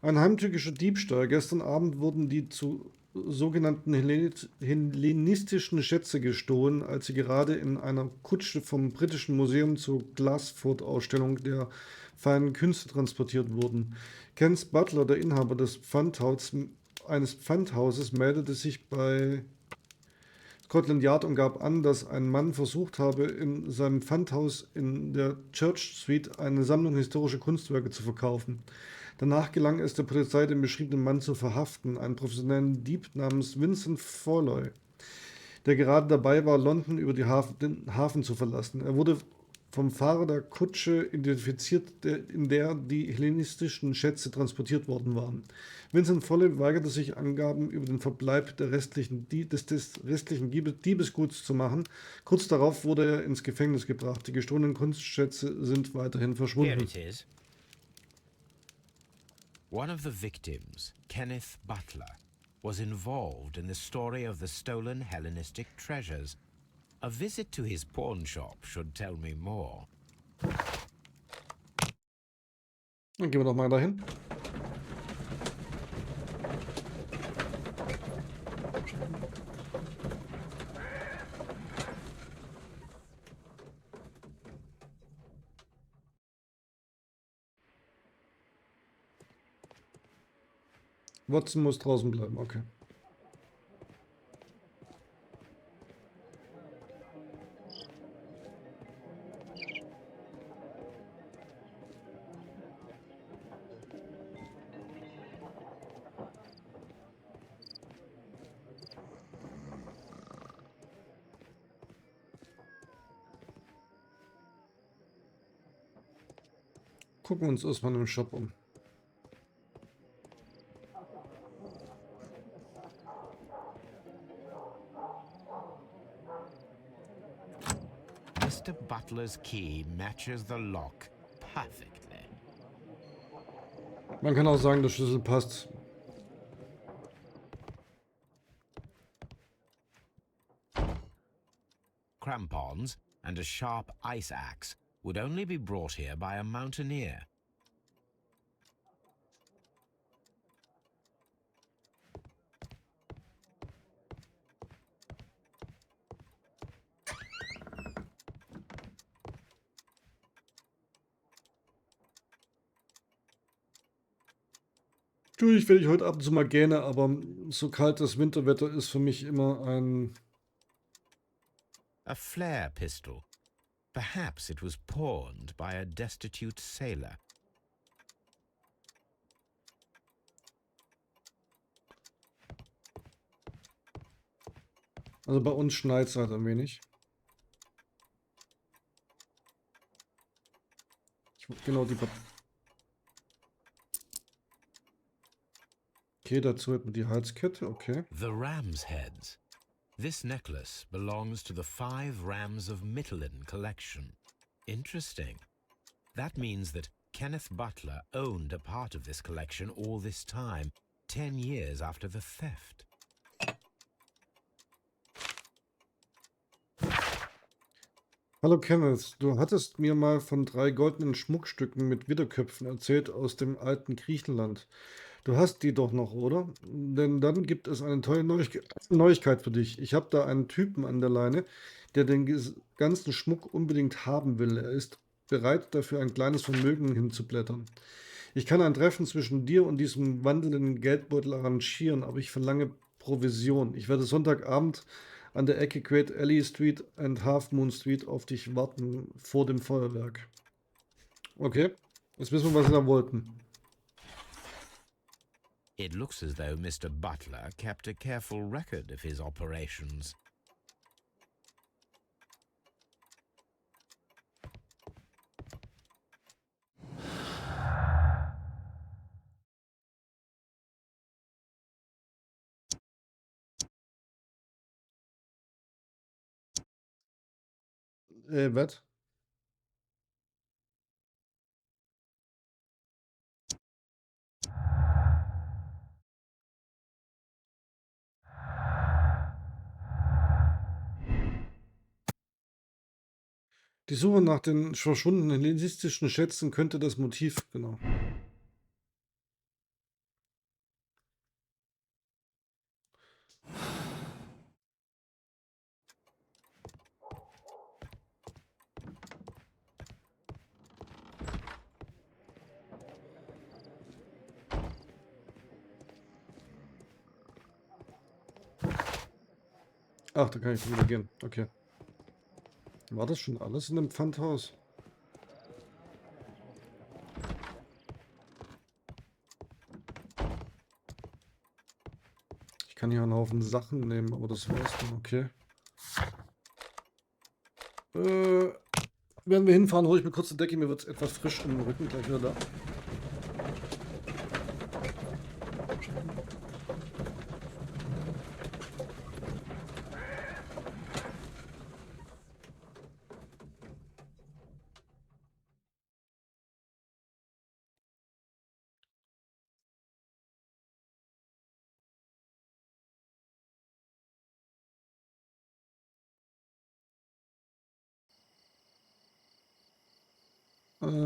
[SPEAKER 1] Ein heimtückischer Diebstahl. Gestern Abend wurden die zu sogenannten hellenistischen Schätze gestohlen, als sie gerade in einer Kutsche vom Britischen Museum zur Glasfurt-Ausstellung der feinen Künste transportiert wurden. Kent Butler, der Inhaber eines Pfandhauses, meldete sich bei Scotland Yard und gab an, dass ein Mann versucht habe, in seinem Pfandhaus in der Church Street eine Sammlung historischer Kunstwerke zu verkaufen. Danach gelang es der Polizei, den beschriebenen Mann zu verhaften, einen professionellen Dieb namens Vincent Folloy, der gerade dabei war, London über den Hafen zu verlassen. Er wurde vom Fahrer der Kutsche identifiziert, in der die hellenistischen Schätze transportiert worden waren. Vincent Foley weigerte sich, Angaben über den Verbleib des restlichen Diebesguts zu machen. Kurz darauf wurde er ins Gefängnis gebracht. Die gestohlenen Kunstschätze sind weiterhin
[SPEAKER 3] Here
[SPEAKER 1] verschwunden.
[SPEAKER 3] it is. One of the victims, Kenneth Butler, was involved in the story of the stolen Hellenistic treasures. A visit to his pawn shop should tell me more.
[SPEAKER 1] Dann gehen wir doch mal dahin. Watson muss draußen bleiben, okay. Gucken wir uns erstmal im Shop um.
[SPEAKER 3] Mr. Butler's key matches the lock perfectly.
[SPEAKER 1] Man kann auch sagen, der Schlüssel passt.
[SPEAKER 3] Crampons and a sharp ice axe would only be brought here by a mountaineer.
[SPEAKER 1] Natürlich werde ich heute ab und zu mal gerne, aber so kaltes Winterwetter ist für mich immer ein...
[SPEAKER 3] A flare pistol. Perhaps it was pawned by a destitute sailor.
[SPEAKER 1] Also bei uns schneit es halt ein wenig. Genau die... Okay, dazu hat man die Halskette, okay.
[SPEAKER 3] The ram's heads. This necklace belongs to the 5 Rams of Mittelin collection. Interesting. That means that Kenneth Butler owned a part of this collection all this time, 10 years after the theft.
[SPEAKER 1] Hallo Kenneth, du hattest mir mal von 3 goldenen Schmuckstücken mit Widderköpfen erzählt aus dem alten Griechenland. Du hast die doch noch, oder? Denn dann gibt es eine tolle Neuigkeit für dich. Ich habe da einen Typen an der Leine, der den ganzen Schmuck unbedingt haben will. Er ist bereit, dafür ein kleines Vermögen hinzublättern. Ich kann ein Treffen zwischen dir und diesem wandelnden Geldbeutel arrangieren, aber ich verlange Provision. Ich werde Sonntagabend an der Ecke Great Alley Street und Half Moon Street auf dich warten vor dem Feuerwerk. Okay, jetzt wissen wir, was sie da wollten.
[SPEAKER 3] It looks as though Mr. Butler kept a careful record of his operations.
[SPEAKER 1] Was? Die Suche nach den verschwundenen hellenistischen Schätzen könnte das Motiv, genau. Ach, da kann ich wieder gehen. Okay. War das schon alles in dem Pfandhaus? Ich kann hier einen Haufen Sachen nehmen, aber das war's dann, okay. Wenn wir hinfahren, hole ich mir kurz eine Decke. Mir wird es etwas frisch im Rücken. Gleich wieder da.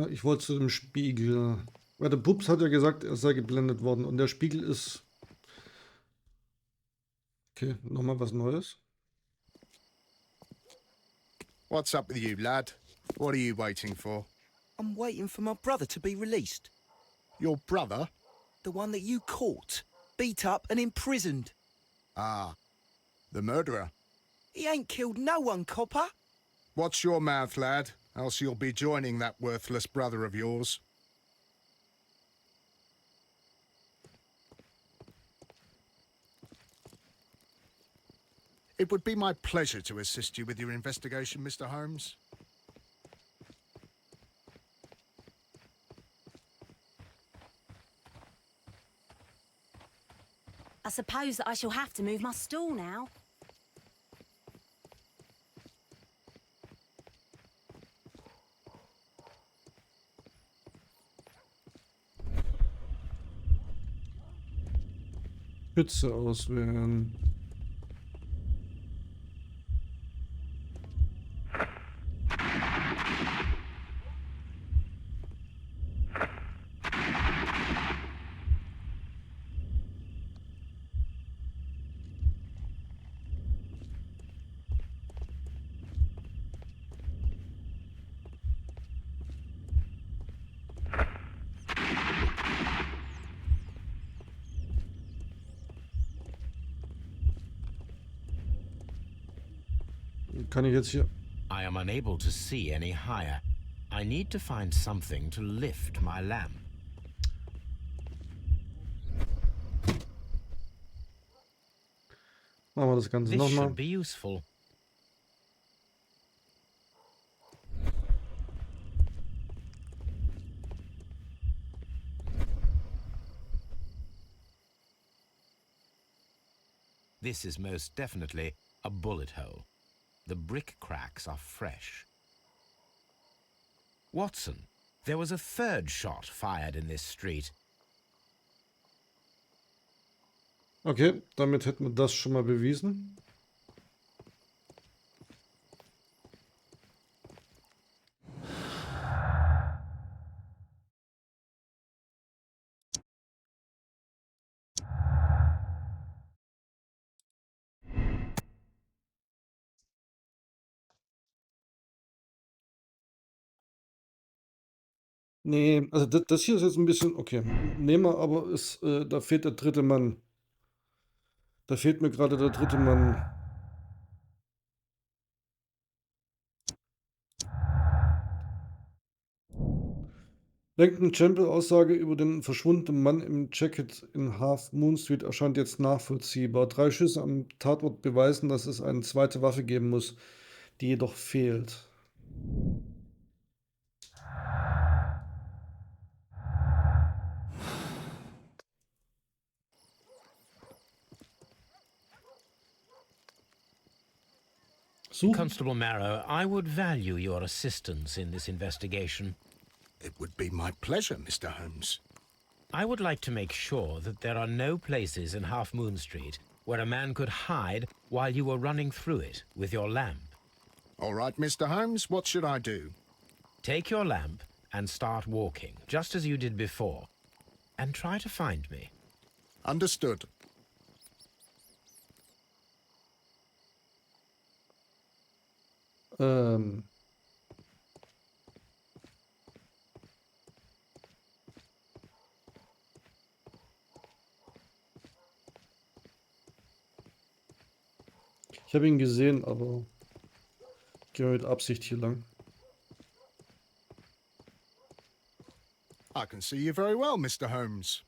[SPEAKER 1] Ich wollte zu dem Spiegel. Weil der Pups hat ja gesagt, er sei geblendet worden. Und der Spiegel ist... Okay, nochmal was Neues.
[SPEAKER 2] What's up with you, lad? What are you waiting for?
[SPEAKER 5] I'm waiting for my brother to be released.
[SPEAKER 2] Your brother?
[SPEAKER 5] The one that you caught, beat up and imprisoned.
[SPEAKER 2] Ah, the murderer.
[SPEAKER 5] He ain't killed no one, copper.
[SPEAKER 2] Watch your mouth, lad, else you'll be joining that worthless brother of yours. It would be my pleasure to assist you with your investigation, Mr. Holmes.
[SPEAKER 6] I suppose that I shall have to move my stool now.
[SPEAKER 1] Schütze auswählen. Kann ich jetzt hier...
[SPEAKER 3] I am unable to see any higher. I need to find something to lift my lamp.
[SPEAKER 1] Machen wir das Ganze
[SPEAKER 3] This
[SPEAKER 1] nochmal.
[SPEAKER 3] should be useful. This is most definitely a bullet hole. The brick cracks are fresh. Watson, there was a third shot fired in this street.
[SPEAKER 1] Okay, damit hätten wir das schon mal bewiesen. Nee, also das hier ist jetzt ein bisschen... Okay, nehmen wir, aber da fehlt der dritte Mann. Da fehlt mir gerade der dritte Mann. Langton Campbell Aussage über den verschwundenen Mann im Jacket in Half Moon Street erscheint jetzt nachvollziehbar. 3 Schüsse am Tatort beweisen, dass es eine zweite Waffe geben muss, die jedoch fehlt.
[SPEAKER 3] Constable Marrow, I would value your assistance in this investigation.
[SPEAKER 2] It would be my pleasure, Mr. Holmes.
[SPEAKER 3] I would like to make sure that there are no places in Half Moon Street where a man could hide while you were running through it with your lamp.
[SPEAKER 2] All right, Mr. Holmes, what should I do?
[SPEAKER 3] Take your lamp and start walking, just as you did before, and try to find me.
[SPEAKER 2] Understood.
[SPEAKER 1] Ich habe ihn gesehen, aber ich gehe mit Absicht hier lang.
[SPEAKER 2] I can see you very well, Mr. Holmes.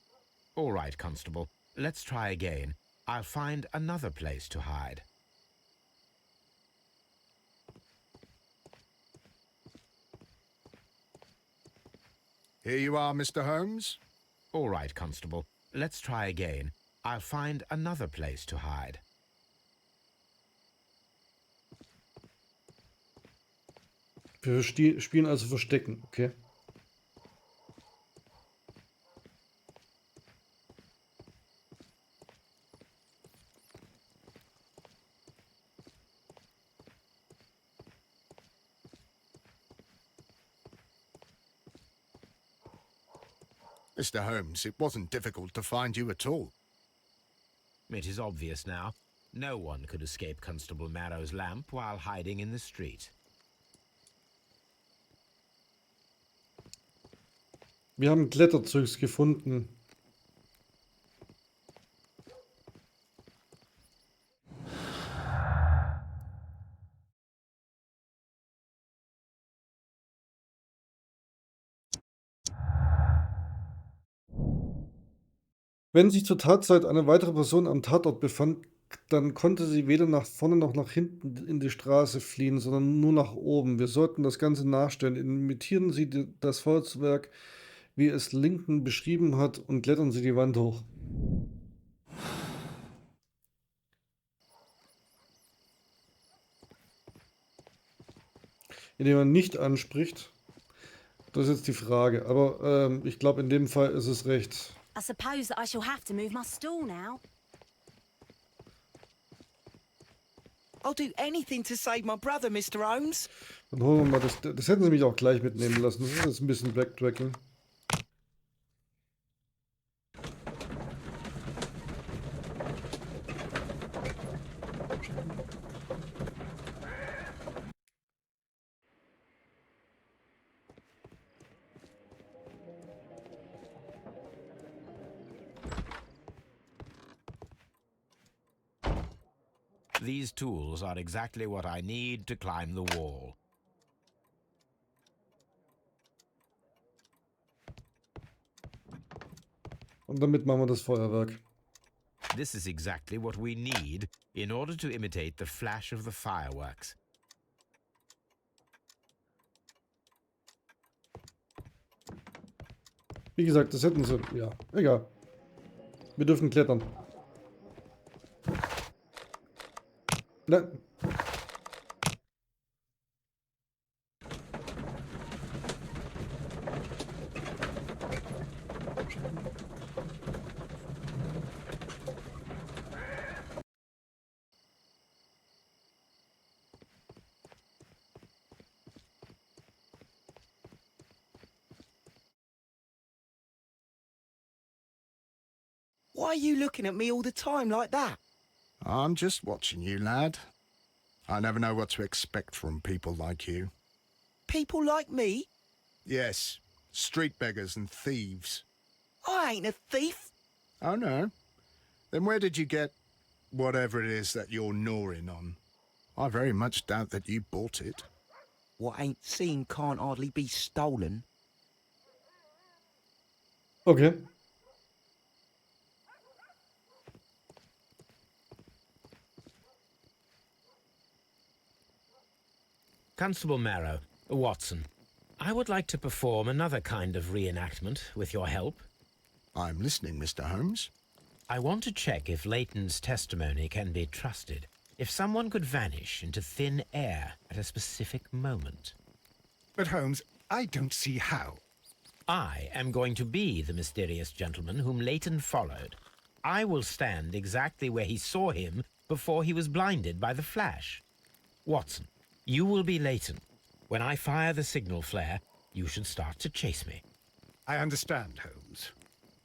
[SPEAKER 3] All right, Constable. Let's try again. I'll find another place to hide.
[SPEAKER 2] Here you are, Mr. Holmes.
[SPEAKER 3] All right, Constable. Let's try again. I'll find another place to hide.
[SPEAKER 1] Wir spielen also Verstecken, okay.
[SPEAKER 2] Mr. Holmes, it wasn't difficult to find you at all.
[SPEAKER 3] It is obvious now. No one could escape Constable Marrow's lamp while hiding in the street.
[SPEAKER 1] Wir haben Kletterzeugs gefunden. Wenn sich zur Tatzeit eine weitere Person am Tatort befand, dann konnte sie weder nach vorne noch nach hinten in die Straße fliehen, sondern nur nach oben. Wir sollten das Ganze nachstellen. Imitieren Sie das Feuerwerk, wie es Lincoln beschrieben hat, und klettern Sie die Wand hoch. Indem man nicht anspricht, das ist jetzt die Frage. Aber ich glaube, in dem Fall ist es recht.
[SPEAKER 6] I suppose that I shall have to move my stool now.
[SPEAKER 5] I'll do anything to save my brother, Mr. Holmes.
[SPEAKER 1] Dann holen wir mal das. Das hätten sie mich auch gleich mitnehmen lassen. Das ist jetzt ein bisschen Backtracking.
[SPEAKER 3] These tools are exactly what I need to climb the wall.
[SPEAKER 1] Und damit machen wir das Feuerwerk.
[SPEAKER 3] This is exactly what we need in order to imitate the flash of the fireworks.
[SPEAKER 1] Wie gesagt, das hätten sie. Ja, egal. Wir dürfen klettern. Nein.
[SPEAKER 5] Why are you looking at me all the time like that?
[SPEAKER 2] I'm just watching you, lad. I never know what to expect from people like you.
[SPEAKER 5] People like me?
[SPEAKER 2] Yes, street beggars and thieves.
[SPEAKER 5] I ain't a thief.
[SPEAKER 2] Oh, no? Then where did you get whatever it is that you're gnawing on? I very much doubt that you bought it.
[SPEAKER 5] What ain't seen can't hardly be stolen.
[SPEAKER 1] Okay.
[SPEAKER 3] Constable Marrow, Watson, I would like to perform another kind of reenactment with your help.
[SPEAKER 2] I'm listening, Mr. Holmes.
[SPEAKER 3] I want to check if Leighton's testimony can be trusted. If someone could vanish into thin air at a specific moment.
[SPEAKER 9] But Holmes, I don't see how.
[SPEAKER 3] I am going to be the mysterious gentleman whom Leighton followed. I will stand exactly where he saw him before he was blinded by the flash. Watson, you will be Leighton. When I fire the signal flare, you should start to chase me.
[SPEAKER 9] I understand, Holmes.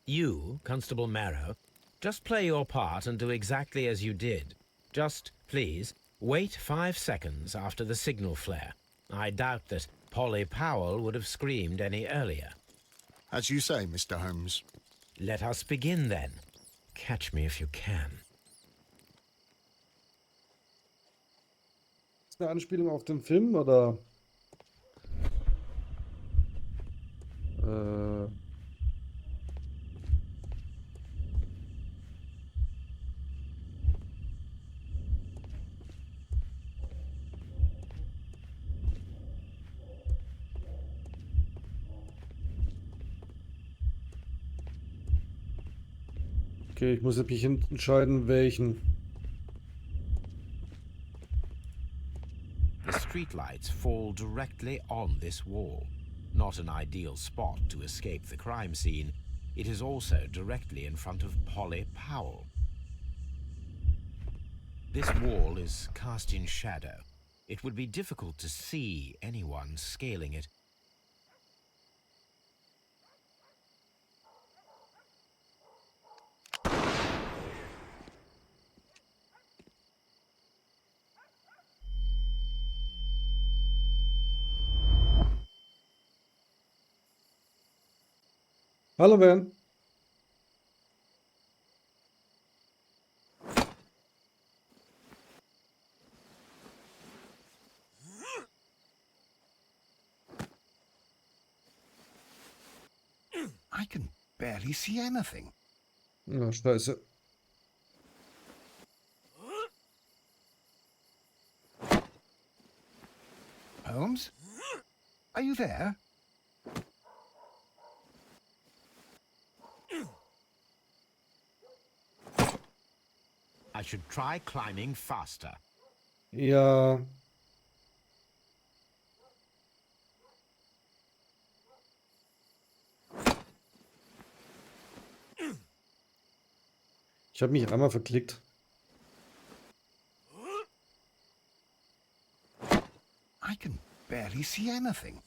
[SPEAKER 3] You, Constable Marrow, just play your part and do exactly as you did. Just, please, wait 5 seconds after the signal flare. I doubt that Polly Powell would have screamed any earlier.
[SPEAKER 2] As you say, Mr. Holmes.
[SPEAKER 3] Let us begin then. Catch me if you can.
[SPEAKER 1] Ist eine Anspielung auf den Film oder? Okay, ich muss jetzt mich entscheiden, welchen.
[SPEAKER 3] The streetlights fall directly on this wall. Not an ideal spot to escape the crime scene. It is also directly in front of Polly Powell. This wall is cast in shadow. It would be difficult to see anyone scaling it.
[SPEAKER 1] Hallo, Van.
[SPEAKER 9] I can barely see anything.
[SPEAKER 1] Na, scheiße.
[SPEAKER 9] Holmes? Are you there?
[SPEAKER 3] I should try climbing faster.
[SPEAKER 1] Ja. Ich habe mich einmal verklickt.
[SPEAKER 9] I can barely see anything.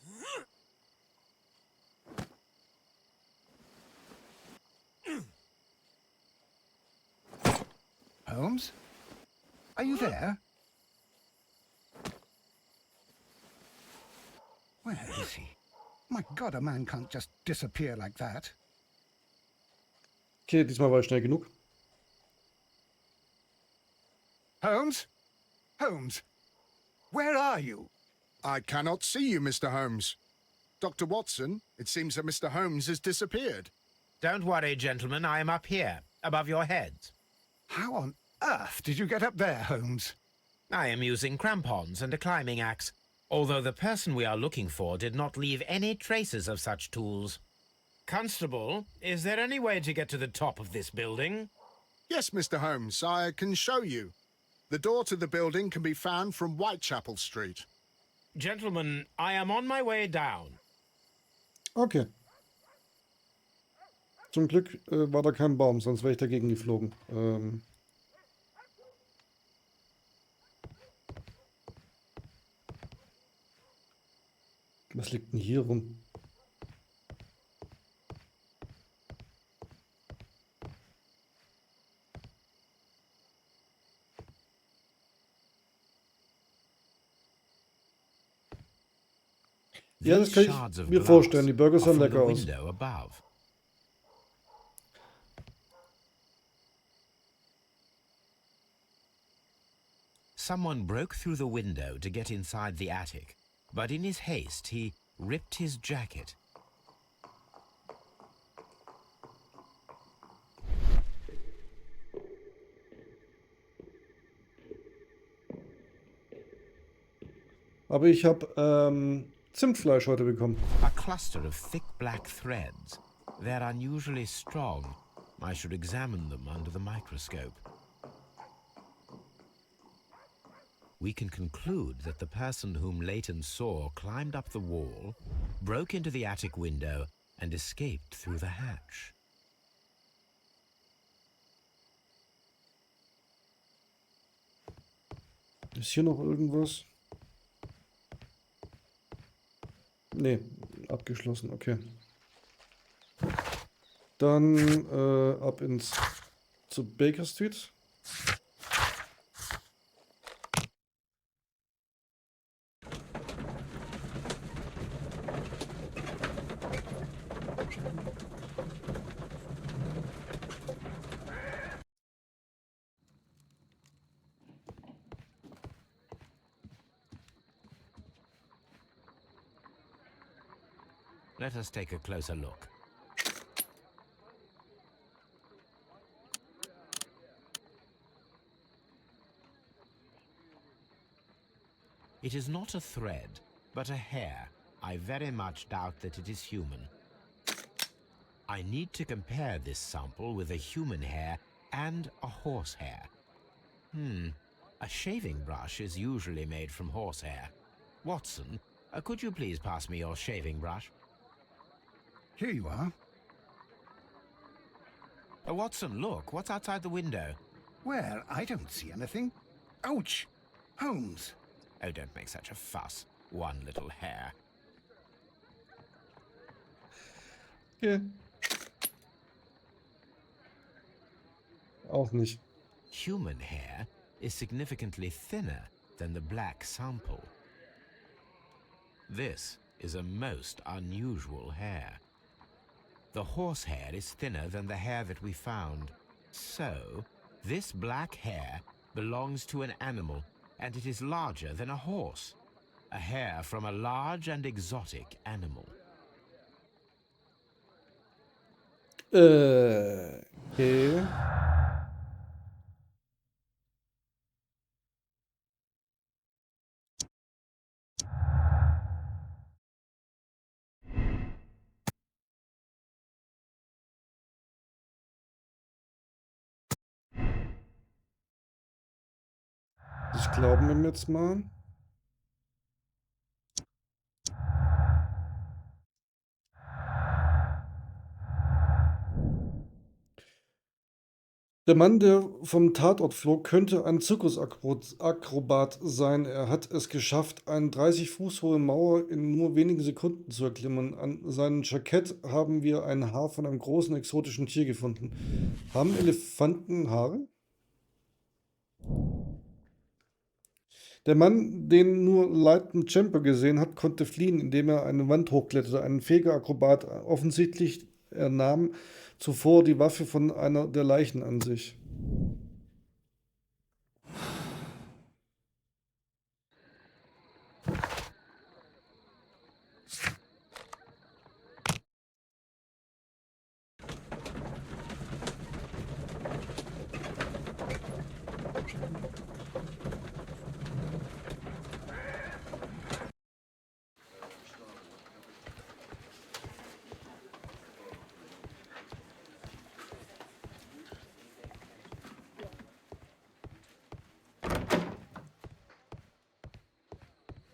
[SPEAKER 9] Holmes? Are you there? Where is he? My God, a man can't just disappear like that.
[SPEAKER 1] Okay, diesmal war ich schnell genug.
[SPEAKER 9] Holmes? Holmes? Where are you?
[SPEAKER 2] I cannot see you, Mr. Holmes. Dr. Watson, it seems that Mr. Holmes has disappeared.
[SPEAKER 3] Don't worry, gentlemen. I am up here, above your heads.
[SPEAKER 9] How on earth did you get up there, Holmes?
[SPEAKER 3] I am using crampons and a climbing axe, although the person we are looking for did not leave any traces of such tools. Constable, is there any way to get to the top of this building?
[SPEAKER 2] Yes, Mr. Holmes, I can show you. The door to the building can be found from Whitechapel Street.
[SPEAKER 3] Gentlemen, I am on my way down.
[SPEAKER 1] Okay. Zum Glück war da kein Baum, sonst wäre ich dagegen geflogen. Was liegt denn hier rum? Ja, das kann ich mir vorstellen. Die Burger sahen lecker aus.
[SPEAKER 3] Someone broke through the window to get inside the attic, but in his haste he ripped his jacket.
[SPEAKER 1] Aber ich habe Zimtfleisch heute bekommen.
[SPEAKER 3] A cluster of thick black threads. They're unusually strong. I should examine them under the microscope. We can conclude that the person whom Leighton saw climbed up the wall, broke into the attic window, and escaped through the hatch.
[SPEAKER 1] Ist hier noch irgendwas? Nee, abgeschlossen, okay. Dann ab zur Baker Street.
[SPEAKER 3] Let us take a closer look. It is not a thread, but a hair. I very much doubt that it is human. I need to compare this sample with a human hair and a horse hair. A shaving brush is usually made from horsehair. Watson, could you please pass me your shaving brush?
[SPEAKER 9] Here you are.
[SPEAKER 3] Watson, look, what's outside the window?
[SPEAKER 9] Well, I don't see anything. Ouch! Holmes.
[SPEAKER 3] Oh, don't make such a fuss. One little hair.
[SPEAKER 1] Okay. Auch nicht.
[SPEAKER 3] Human hair is significantly thinner than the black sample. This is a most unusual hair. The horse hair is thinner than the hair that we found. So, this black hair belongs to an animal, and it is larger than a horse. A hair from a large and exotic animal.
[SPEAKER 1] Okay. Das glauben wir ihm jetzt mal. Der Mann, der vom Tatort flog, könnte ein Zirkusakrobat sein. Er hat es geschafft, eine 30 Fuß hohe Mauer in nur wenigen Sekunden zu erklimmen. An seinem Jackett haben wir ein Haar von einem großen exotischen Tier gefunden. Haben Elefanten Haare? Der Mann, den nur Lieutenant Champer gesehen hat, konnte fliehen, indem er eine Wand hochkletterte. Ein fähiger Akrobat. Offensichtlich, er nahm zuvor die Waffe von einer der Leichen an sich.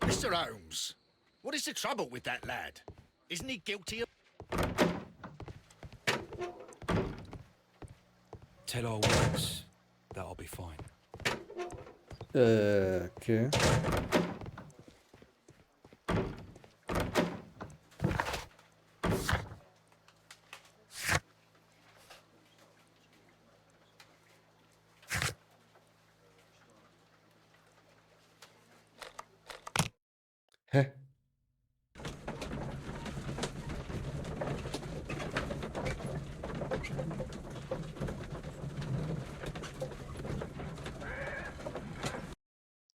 [SPEAKER 7] Mr. Holmes, what is the trouble with that lad? Isn't he guilty of...
[SPEAKER 8] Tell our works. That'll be fine.
[SPEAKER 1] Okay. Hä?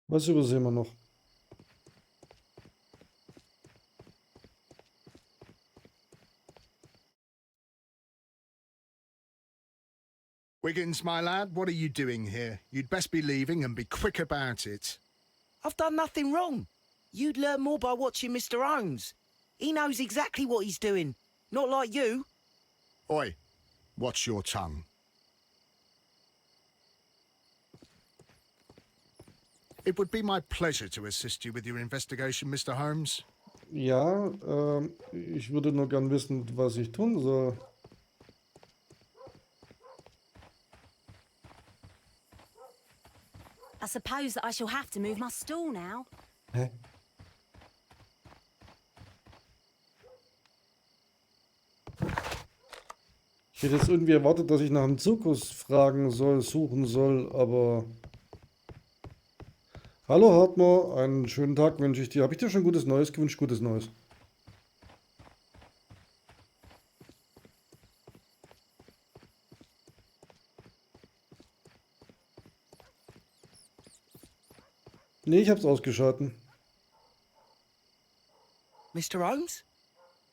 [SPEAKER 1] Was übersehen wir noch?
[SPEAKER 2] Wiggins, my lad, what are you doing here? You'd best be leaving and be quick about it.
[SPEAKER 5] I've done nothing wrong. You'd learn more by watching Mr. Holmes. He knows exactly what he's doing. Not like you.
[SPEAKER 2] Oi, watch your tongue. It would be my pleasure to assist you with your investigation, Mr. Holmes.
[SPEAKER 1] Ja, ich würde nur gern wissen, was ich tun soll.
[SPEAKER 6] I suppose that I shall have to move my stool now.
[SPEAKER 1] Hä? Ich hätte jetzt irgendwie erwartet, dass ich nach einem Zirkus fragen soll, suchen soll, aber... Hallo Hartmar, einen schönen Tag wünsche ich dir. Habe ich dir schon gutes Neues gewünscht? Gutes Neues. Nee, ich hab's ausgeschalten.
[SPEAKER 5] Mr. Holmes?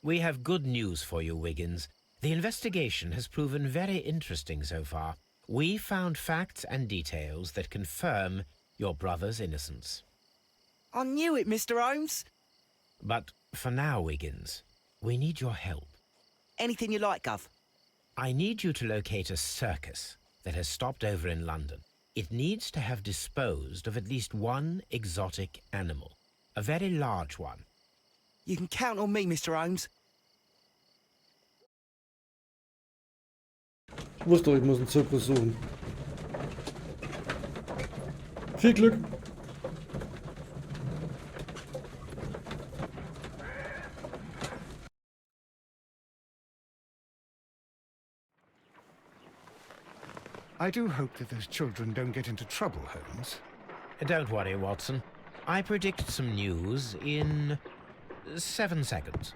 [SPEAKER 3] We have good news for you, Wiggins. The investigation has proven very interesting so far. We found facts and details that confirm your brother's innocence.
[SPEAKER 5] I knew it, Mr. Holmes.
[SPEAKER 3] But for now, Wiggins, we need your help.
[SPEAKER 5] Anything you like, Gov.
[SPEAKER 3] I need you to locate a circus that has stopped over in London. It needs to have disposed of at least one exotic animal, a very large one.
[SPEAKER 5] You can count on me, Mr. Holmes.
[SPEAKER 1] Ich wusste doch, ich muss einen Zirkus suchen. Viel Glück!
[SPEAKER 9] I do hope that those children don't get into trouble, Holmes.
[SPEAKER 3] Don't worry, Watson. I predict some news in 7 seconds.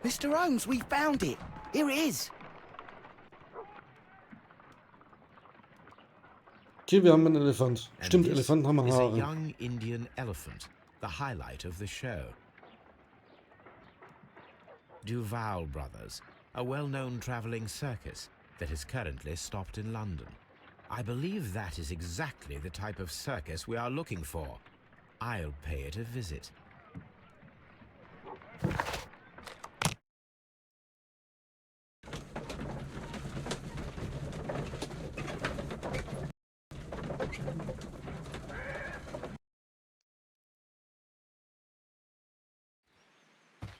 [SPEAKER 5] Mr. Holmes, we found it. Here it is.
[SPEAKER 1] Okay, wir haben einen Elefant.
[SPEAKER 3] And
[SPEAKER 1] Stimmt,
[SPEAKER 3] this
[SPEAKER 1] Elefanten haben
[SPEAKER 3] is a
[SPEAKER 1] Haare.
[SPEAKER 3] young Indian elephant, the highlight of the show. Duval Brothers, a well-known traveling circus that is currently stopped in London. I believe that is exactly the type of circus we are looking for. I'll pay it a visit.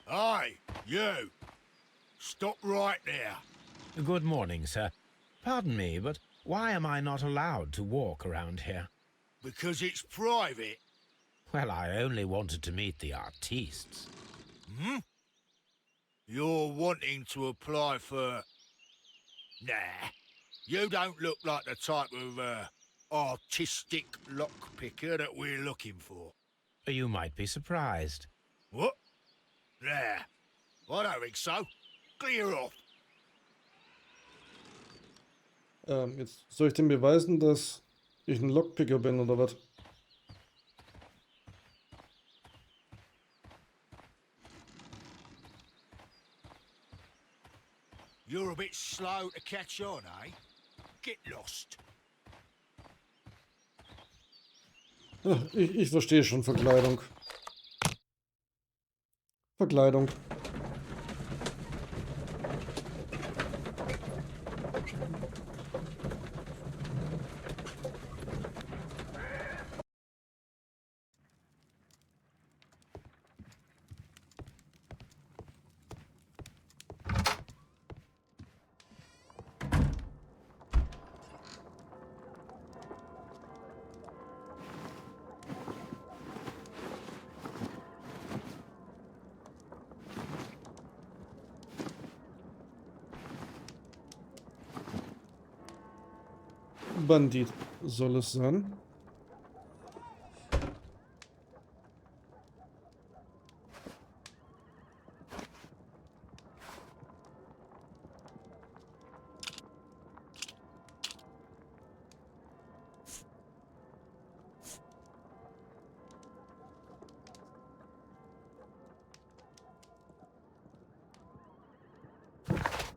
[SPEAKER 7] Aye, you! Stop right there.
[SPEAKER 3] Good morning, sir. Pardon me, but why am I not allowed to walk around here?
[SPEAKER 7] Because it's private.
[SPEAKER 3] Well, I only wanted to meet the artistes.
[SPEAKER 7] Hmm? You're wanting to apply for... Nah. You don't look like the type of, artistic lockpicker that we're looking for.
[SPEAKER 3] You might be surprised.
[SPEAKER 7] What? Nah. I don't think so. Clear off.
[SPEAKER 1] Jetzt soll ich dem beweisen, dass ich ein Lockpicker bin, oder was?
[SPEAKER 7] You're a bit slow to catch on, eh? Get lost.
[SPEAKER 1] Ja, ich verstehe schon Verkleidung. Verkleidung. Bandit soll es sein.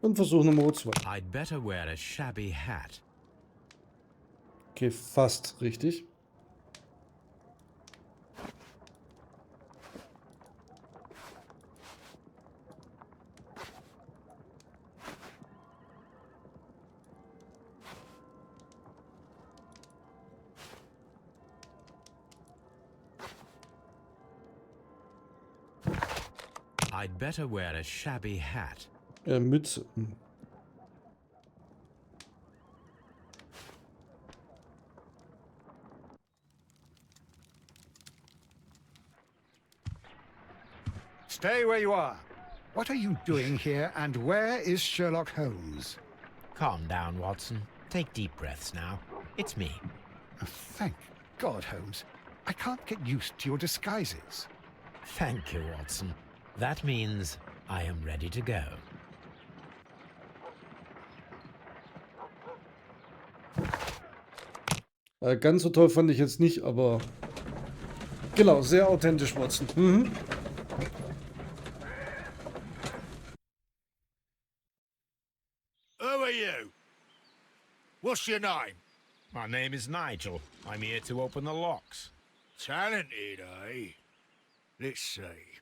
[SPEAKER 1] Und Versuch Nummer 2.
[SPEAKER 3] I'd better wear a shabby hat.
[SPEAKER 1] Okay, fast richtig.
[SPEAKER 3] I'd better wear a shabby hat.
[SPEAKER 1] Mütze.
[SPEAKER 9] Stay where you are. What are you doing here, and where is Sherlock Holmes?
[SPEAKER 3] Calm down, Watson. Take deep breaths now. It's me.
[SPEAKER 9] Thank God, Holmes. I can't get used to your disguises.
[SPEAKER 3] Thank you, Watson. That means I am ready to go.
[SPEAKER 1] Ganz so toll fand ich jetzt nicht, aber genau, sehr authentisch, Watson. Mhm.
[SPEAKER 7] Who are you? What's your name?
[SPEAKER 3] My name is Nigel. I'm here to open the locks.
[SPEAKER 7] Talented, eh? Let's see.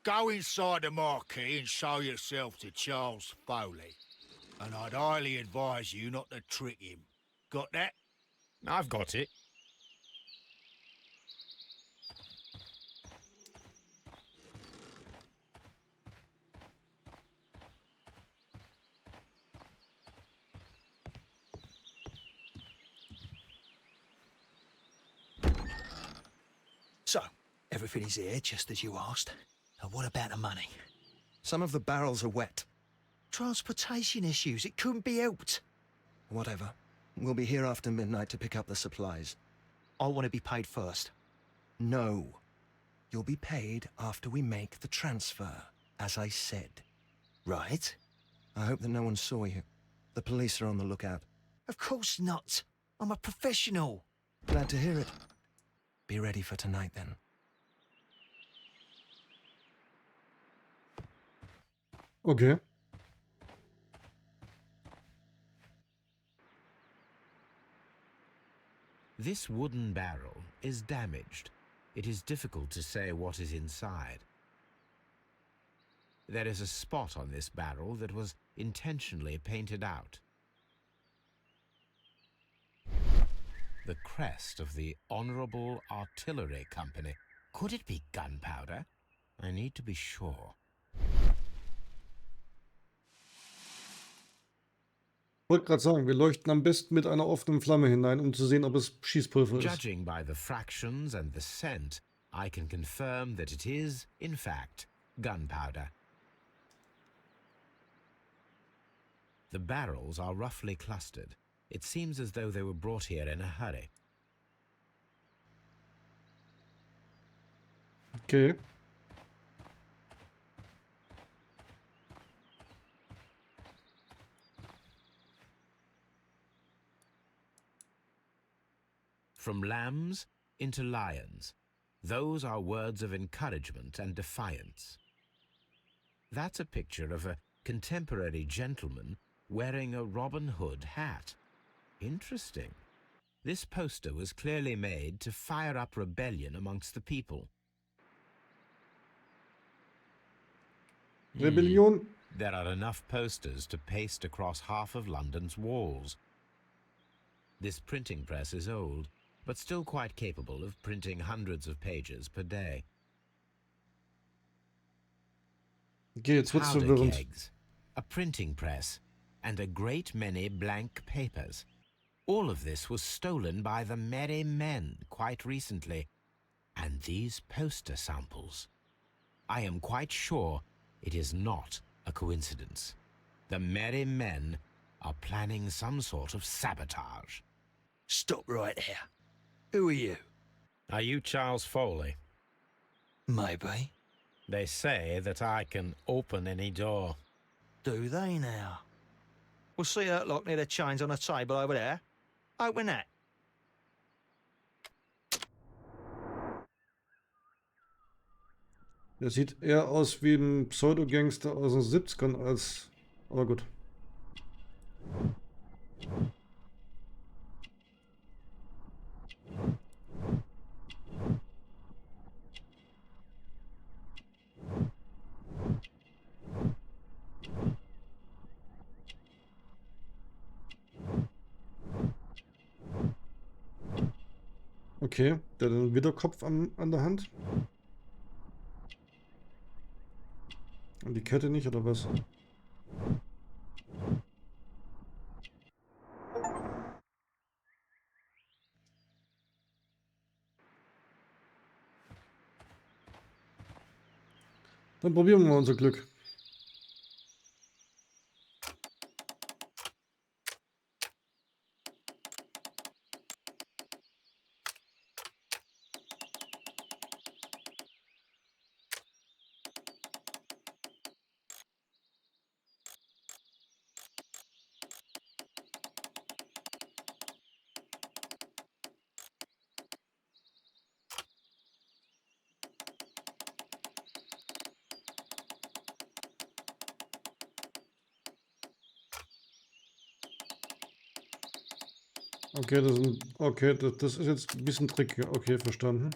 [SPEAKER 7] Go inside the marquee and show yourself to Charles Foley. And I'd highly advise you not to trick him. Got that?
[SPEAKER 3] I've got it.
[SPEAKER 10] So, everything is here, just as you asked. And what about the money?
[SPEAKER 11] Some of the barrels are wet.
[SPEAKER 10] Transportation issues, it couldn't be helped.
[SPEAKER 11] Whatever. We'll be here after midnight to pick up the supplies.
[SPEAKER 10] I want to be paid first.
[SPEAKER 11] No. You'll be paid after we make the transfer, as I said.
[SPEAKER 10] Right?
[SPEAKER 11] I hope that no one saw you. The police are on the lookout.
[SPEAKER 10] Of course not. I'm a professional.
[SPEAKER 11] Glad to hear it. Be ready for tonight, then.
[SPEAKER 1] Okay.
[SPEAKER 3] This wooden barrel is damaged. It is difficult to say what is inside. There is a spot on this barrel that was intentionally painted out. The crest of the Honourable Artillery Company. Could it be gunpowder? I need to be sure.
[SPEAKER 1] Ich wollte gerade sagen, wir leuchten am besten mit einer offenen Flamme hinein, um zu sehen, ob es Schießpulver ist.
[SPEAKER 3] Judging by the fractions and the scent, I can confirm that it is, in fact, gunpowder. The barrels are roughly clustered. It seems as though they were brought here in a hurry.
[SPEAKER 1] Okay.
[SPEAKER 3] From lambs into lions. Those are words of encouragement and defiance. That's a picture of a contemporary gentleman wearing a Robin Hood hat. Interesting. This poster was clearly made to fire up rebellion amongst the people.
[SPEAKER 1] Rebellion.
[SPEAKER 3] There are enough posters to paste across half of London's walls. This printing press is old, but still quite capable of printing hundreds of pages per day.
[SPEAKER 1] Okay, jetzt wird's
[SPEAKER 3] Powder
[SPEAKER 1] verwirrend.
[SPEAKER 3] kegs, a printing press, and a great many blank papers. All of this was stolen by the merry men quite recently. And these poster samples. I am quite sure it is not a coincidence. The merry men are planning some sort of sabotage.
[SPEAKER 10] Stop right there. Who are you?
[SPEAKER 3] Are you Charles Foley?
[SPEAKER 10] Maybe.
[SPEAKER 3] They say that I can open any door.
[SPEAKER 10] Do they now? We'll see that lock near the chains on the table over there. Open that.
[SPEAKER 1] Der sieht eher aus wie ein Pseudogangster aus den 70ern als... Aber gut. Okay, der hat einen Widderkopf an der Hand. Und die Kette nicht, oder was? Dann probieren wir mal unser Glück. Okay, das ist jetzt ein bisschen tricky. Okay, verstanden.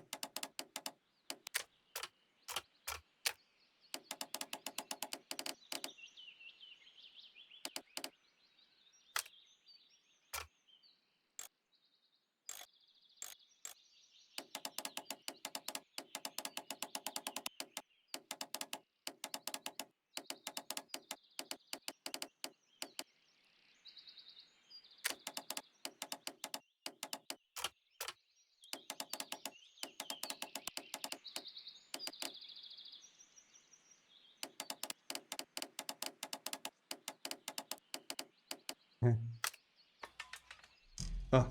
[SPEAKER 1] Ah.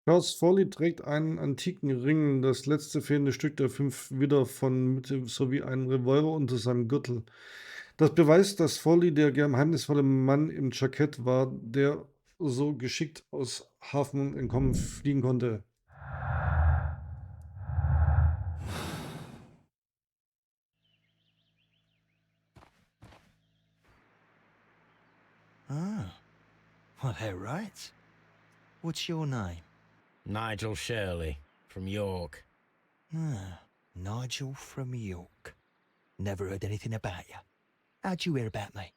[SPEAKER 1] Charles Foley trägt einen antiken Ring, das letzte fehlende Stück der 5 Widder von Mitte sowie einen Revolver unter seinem Gürtel. Das beweist, dass Foley der geheimnisvolle Mann im Jackett war, der so geschickt aus Hafen entkommen fliehen konnte.
[SPEAKER 10] Ah, well, they're right. What's your name?
[SPEAKER 3] Nigel Shirley, from York.
[SPEAKER 10] Ah, Nigel from York. Never heard anything about you. How'd you hear about me?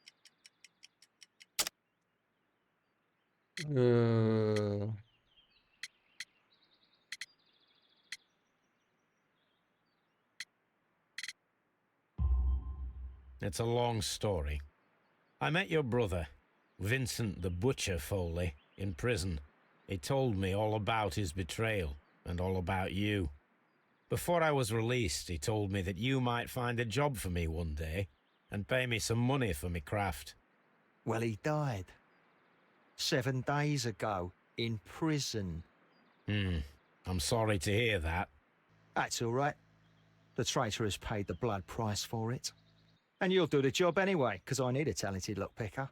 [SPEAKER 3] It's a long story. I met your brother, Vincent the Butcher Foley, in prison. He told me all about his betrayal and all about you. Before I was released, he told me that you might find a job for me one day and pay me some money for me craft.
[SPEAKER 10] Well, he died 7 days ago in prison.
[SPEAKER 3] I'm sorry to hear that.
[SPEAKER 10] That's all right. The traitor has paid the blood price for it. And you'll do the job anyway, because I need a talented lockpicker.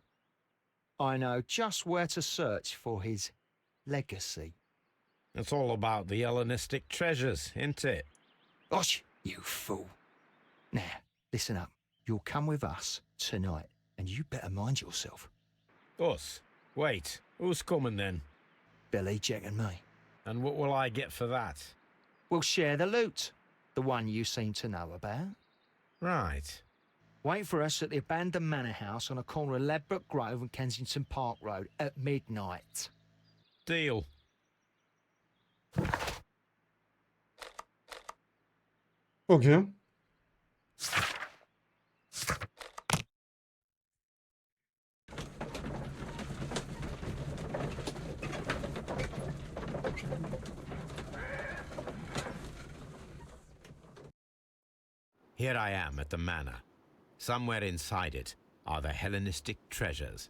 [SPEAKER 10] I know just where to search for his legacy.
[SPEAKER 3] It's all about the Hellenistic treasures, isn't it?
[SPEAKER 10] Osh, you fool. Now, listen up. You'll come with us tonight, and you better mind yourself.
[SPEAKER 3] Us? Wait, who's coming then?
[SPEAKER 10] Billy, Jack and me.
[SPEAKER 3] And what will I get for that?
[SPEAKER 10] We'll share the loot. The one you seem to know about.
[SPEAKER 3] Right.
[SPEAKER 10] Wait for us at the abandoned manor house on a corner of Ladbroke Grove and Kensington Park Road at midnight.
[SPEAKER 3] Deal.
[SPEAKER 1] Okay.
[SPEAKER 3] Here I am at the manor. Somewhere inside it are the Hellenistic treasures.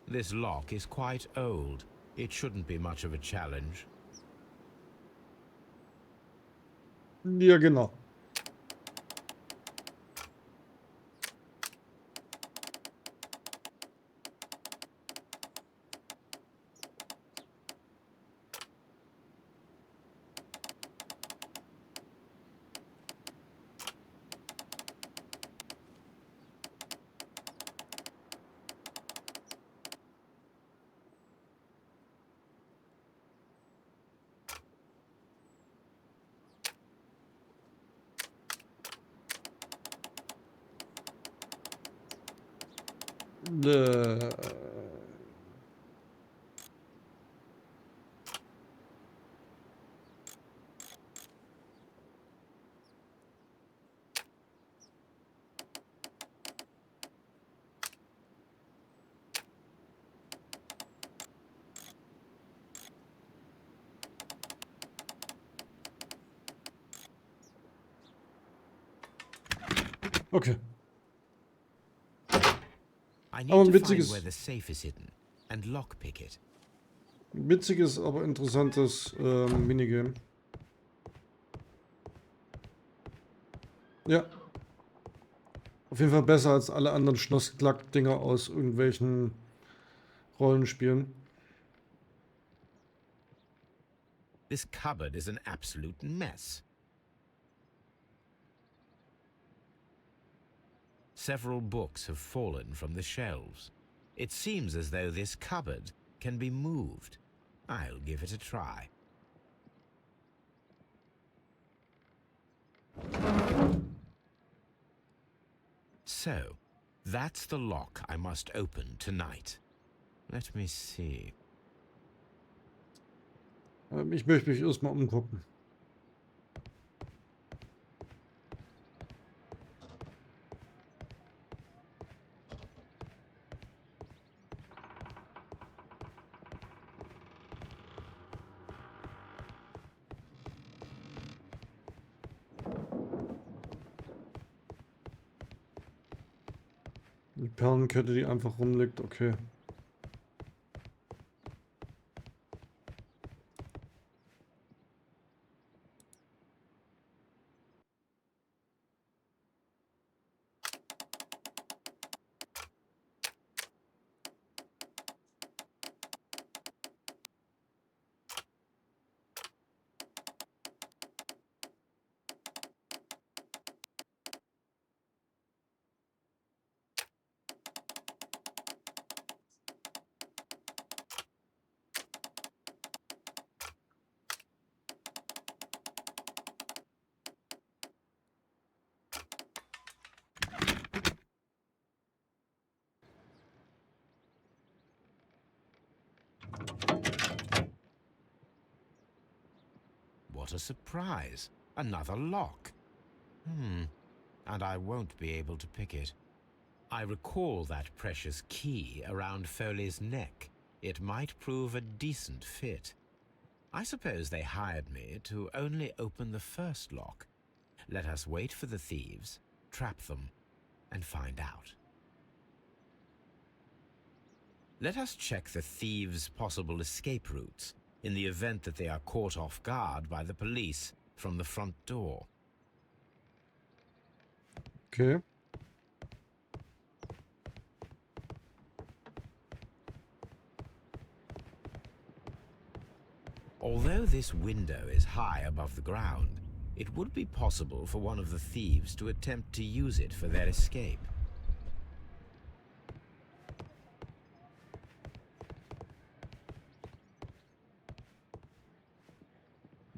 [SPEAKER 3] This lock is quite old. It shouldn't be much of a challenge.
[SPEAKER 1] Ja, genau. Okay.
[SPEAKER 3] I need
[SPEAKER 1] Aber ein
[SPEAKER 3] to find
[SPEAKER 1] witziges,
[SPEAKER 3] where the safe is hidden and lockpick it.
[SPEAKER 1] witziges, aber interessantes Minigame. Ja. Auf jeden Fall besser als alle anderen Schloss-Klack-Dinger aus irgendwelchen Rollenspielen.
[SPEAKER 3] This cupboard is an absolute mess. Several books have fallen from the shelves. It seems as though this cupboard can be moved. I'll give it a try. So, that's the lock I must open tonight. Let me see.
[SPEAKER 1] Ich möchte mich erstmal umgucken. Die Perlenkette, die einfach rumliegt, okay.
[SPEAKER 3] What a surprise. Another lock. And I won't be able to pick it. I recall that precious key around Foley's neck. It might prove a decent fit. I suppose they hired me to only open the first lock. Let us wait for the thieves, trap them, and find out. Let us check the thieves' possible escape routes in the event that they are caught off guard by the police from the front door.
[SPEAKER 1] Okay.
[SPEAKER 3] Although this window is high above the ground, it would be possible for one of the thieves to attempt to use it for their escape.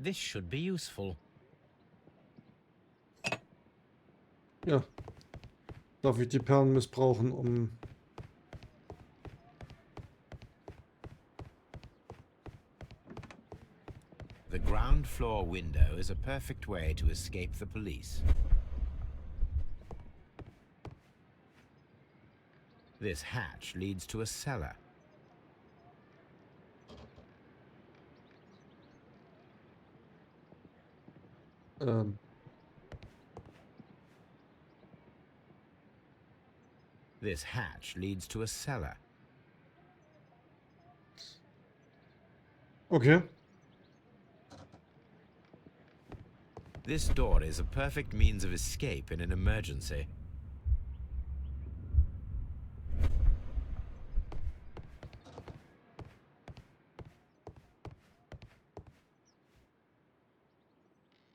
[SPEAKER 3] This should be useful.
[SPEAKER 1] Ja. Darf ich die Perlen missbrauchen, um...
[SPEAKER 3] The ground floor window is a perfect way to escape the police. This hatch leads to a cellar. This hatch leads to a cellar.
[SPEAKER 1] Okay.
[SPEAKER 3] This door is a perfect means of escape in an emergency.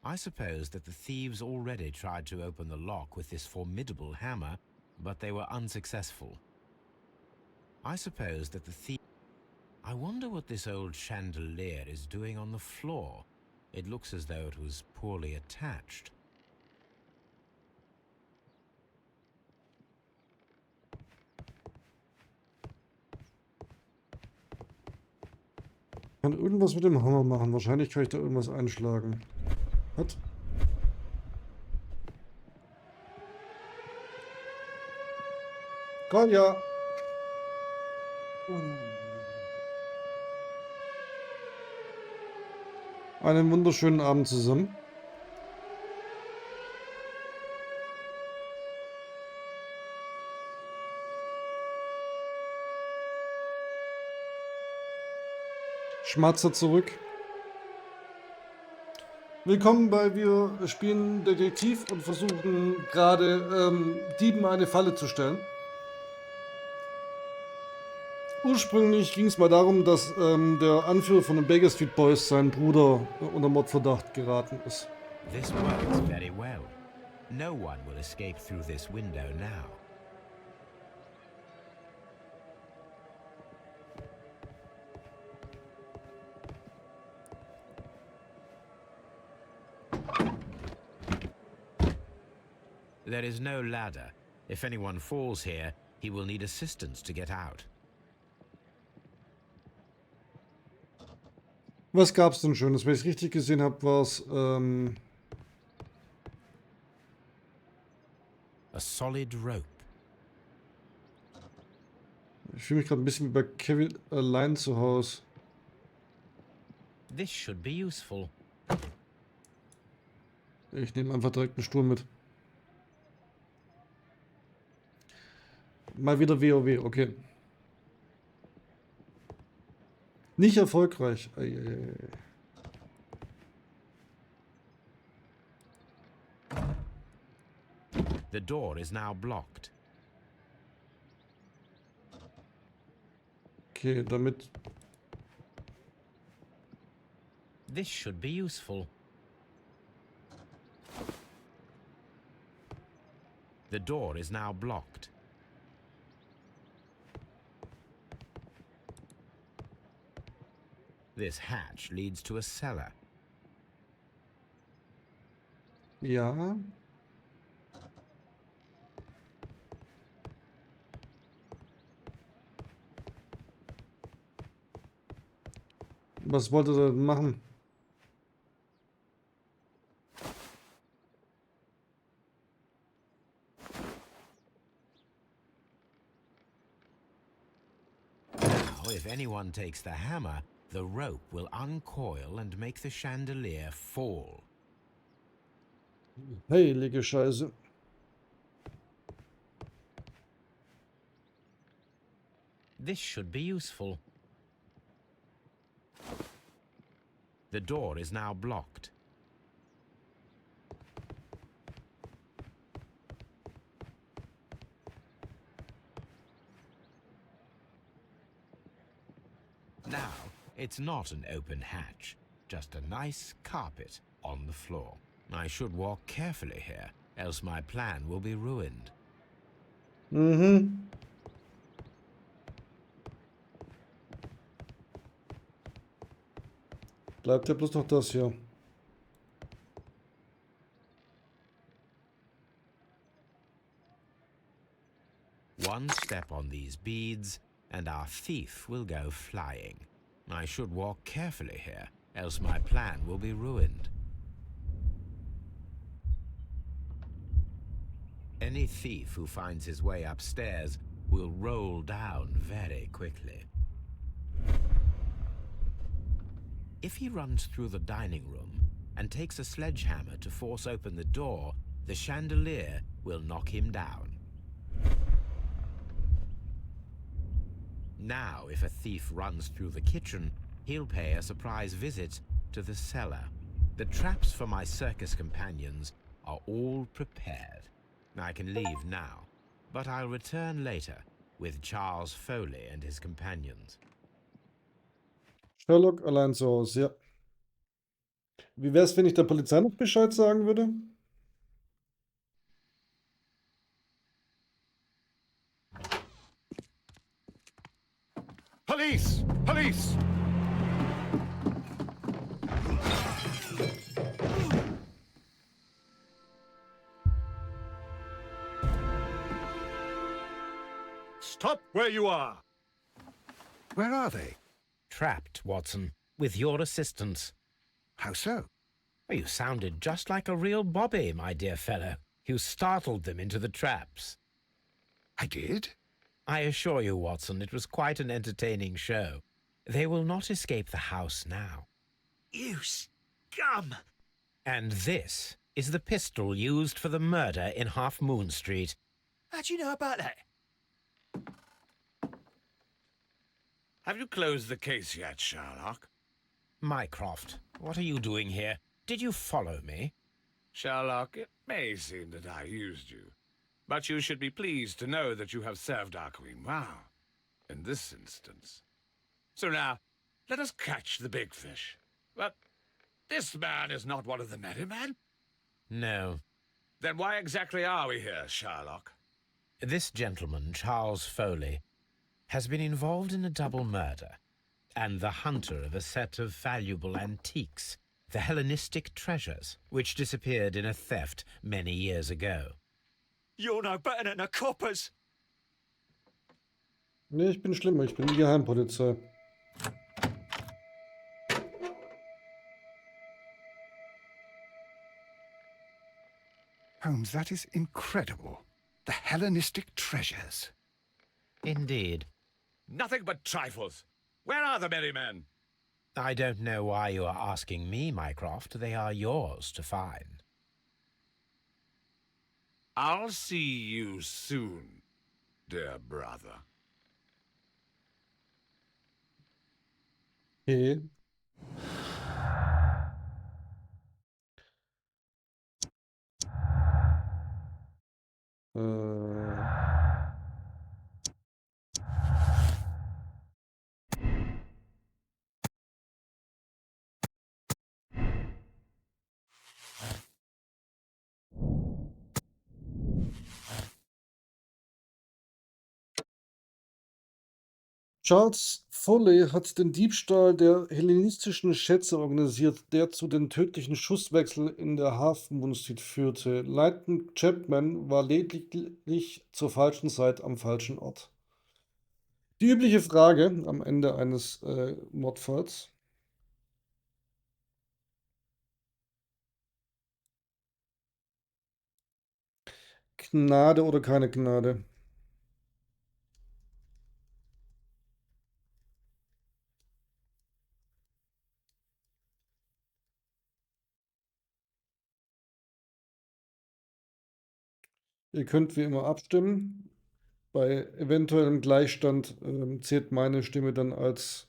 [SPEAKER 3] I suppose that the thieves already tried to open the lock with this formidable hammer, but they were unsuccessful. I suppose that the thief... I wonder what this old chandelier is doing on the floor. It looks as though it was poorly attached.
[SPEAKER 1] Ich kann irgendwas mit dem Hammer machen. Wahrscheinlich kann ich da irgendwas einschlagen. Was? Kolja! Einen wunderschönen Abend zusammen. Schmatzer zurück. Willkommen bei Wir spielen Detektiv und versuchen gerade Dieben eine Falle zu stellen. Ursprünglich ging es mal darum, dass der Anführer von den Baker Street Boys, sein Bruder, unter Mordverdacht geraten ist.
[SPEAKER 3] This works very well. No one will escape through this window now. There is no ladder. If anyone falls here, he will need assistance to get out.
[SPEAKER 1] Was gab's denn Schönes? Wenn ich es richtig gesehen habe, war es
[SPEAKER 3] A solid rope.
[SPEAKER 1] ich fühle mich gerade ein bisschen wie bei Kevin allein zu Hause.
[SPEAKER 3] This should be useful.
[SPEAKER 1] Ich nehme einfach direkt einen Stuhl mit. Mal wieder WoW, okay. Nicht erfolgreich. Eieiei.
[SPEAKER 3] The door is now blocked.
[SPEAKER 1] Okay, damit.
[SPEAKER 3] This should be useful. The door is now blocked. This hatch leads to a cellar.
[SPEAKER 1] Ja. Was wollte er denn machen?
[SPEAKER 3] Now, if anyone takes the hammer, the rope will uncoil and make the chandelier fall.
[SPEAKER 1] Heilige Scheiße.
[SPEAKER 3] This should be useful. The door is now blocked. Now, it's not an open hatch, just a nice carpet on the floor. I should walk carefully here, else my plan will be ruined.
[SPEAKER 1] Mhm. Bleibt ja bloß noch das hier.
[SPEAKER 3] One step on these beads, and our thief will go flying. I should walk carefully here, else my plan will be ruined. Any thief who finds his way upstairs will roll down very quickly. If he runs through the dining room and takes a sledgehammer to force open the door, the chandelier will knock him down. Now, if a thief runs through the kitchen, he'll pay a surprise visit to the cellar. The traps for my circus companions are all prepared. I can leave now, but I'll return later with Charles Foley and his companions.
[SPEAKER 1] Sherlock allein zu Hause, ja. Wie wäre es, wenn ich der Polizei noch Bescheid sagen würde?
[SPEAKER 12] Police! Police! Stop where you are!
[SPEAKER 9] Where are they?
[SPEAKER 3] Trapped, Watson, with your assistance.
[SPEAKER 9] How so?
[SPEAKER 3] You sounded just like a real Bobby, my dear fellow. You startled them into the traps.
[SPEAKER 9] I did?
[SPEAKER 3] I assure you, Watson, it was quite an entertaining show. They will not escape the house now.
[SPEAKER 7] You scum!
[SPEAKER 3] And this is the pistol used for the murder in Half Moon Street.
[SPEAKER 7] How do you know about that?
[SPEAKER 12] Have you closed the case yet, Sherlock?
[SPEAKER 3] Mycroft, what are you doing here? Did you follow me?
[SPEAKER 12] Sherlock, it may seem that I used you, but you should be pleased to know that you have served our queen well, in this instance. So now, let us catch the big fish. But this man is not one of the merry men?
[SPEAKER 3] No.
[SPEAKER 12] Then why exactly are we here, Sherlock?
[SPEAKER 3] This gentleman, Charles Foley, has been involved in a double murder, and the hunter of a set of valuable antiques, the Hellenistic treasures, which disappeared in a theft many years ago.
[SPEAKER 7] You're no better than the coppers.
[SPEAKER 1] Nee, ich bin schlimmer. Ich bin die Geheimpolizei.
[SPEAKER 9] Holmes, that is incredible. The Hellenistic treasures.
[SPEAKER 3] Indeed.
[SPEAKER 12] Nothing but trifles. Where are the merry men?
[SPEAKER 3] I don't know why you are asking me, Mycroft. They are yours to find.
[SPEAKER 12] I'll see you soon. dear brother.
[SPEAKER 1] Okay. Charles Foley hat den Diebstahl der hellenistischen Schätze organisiert, der zu den tödlichen Schusswechsel in der Half Moon Street führte. Leighton Chapman war lediglich zur falschen Zeit am falschen Ort. Die übliche Frage am Ende eines Mordfalls. Gnade oder keine Gnade? Ihr könnt wie immer abstimmen. Bei eventuellem Gleichstand zählt meine Stimme dann als.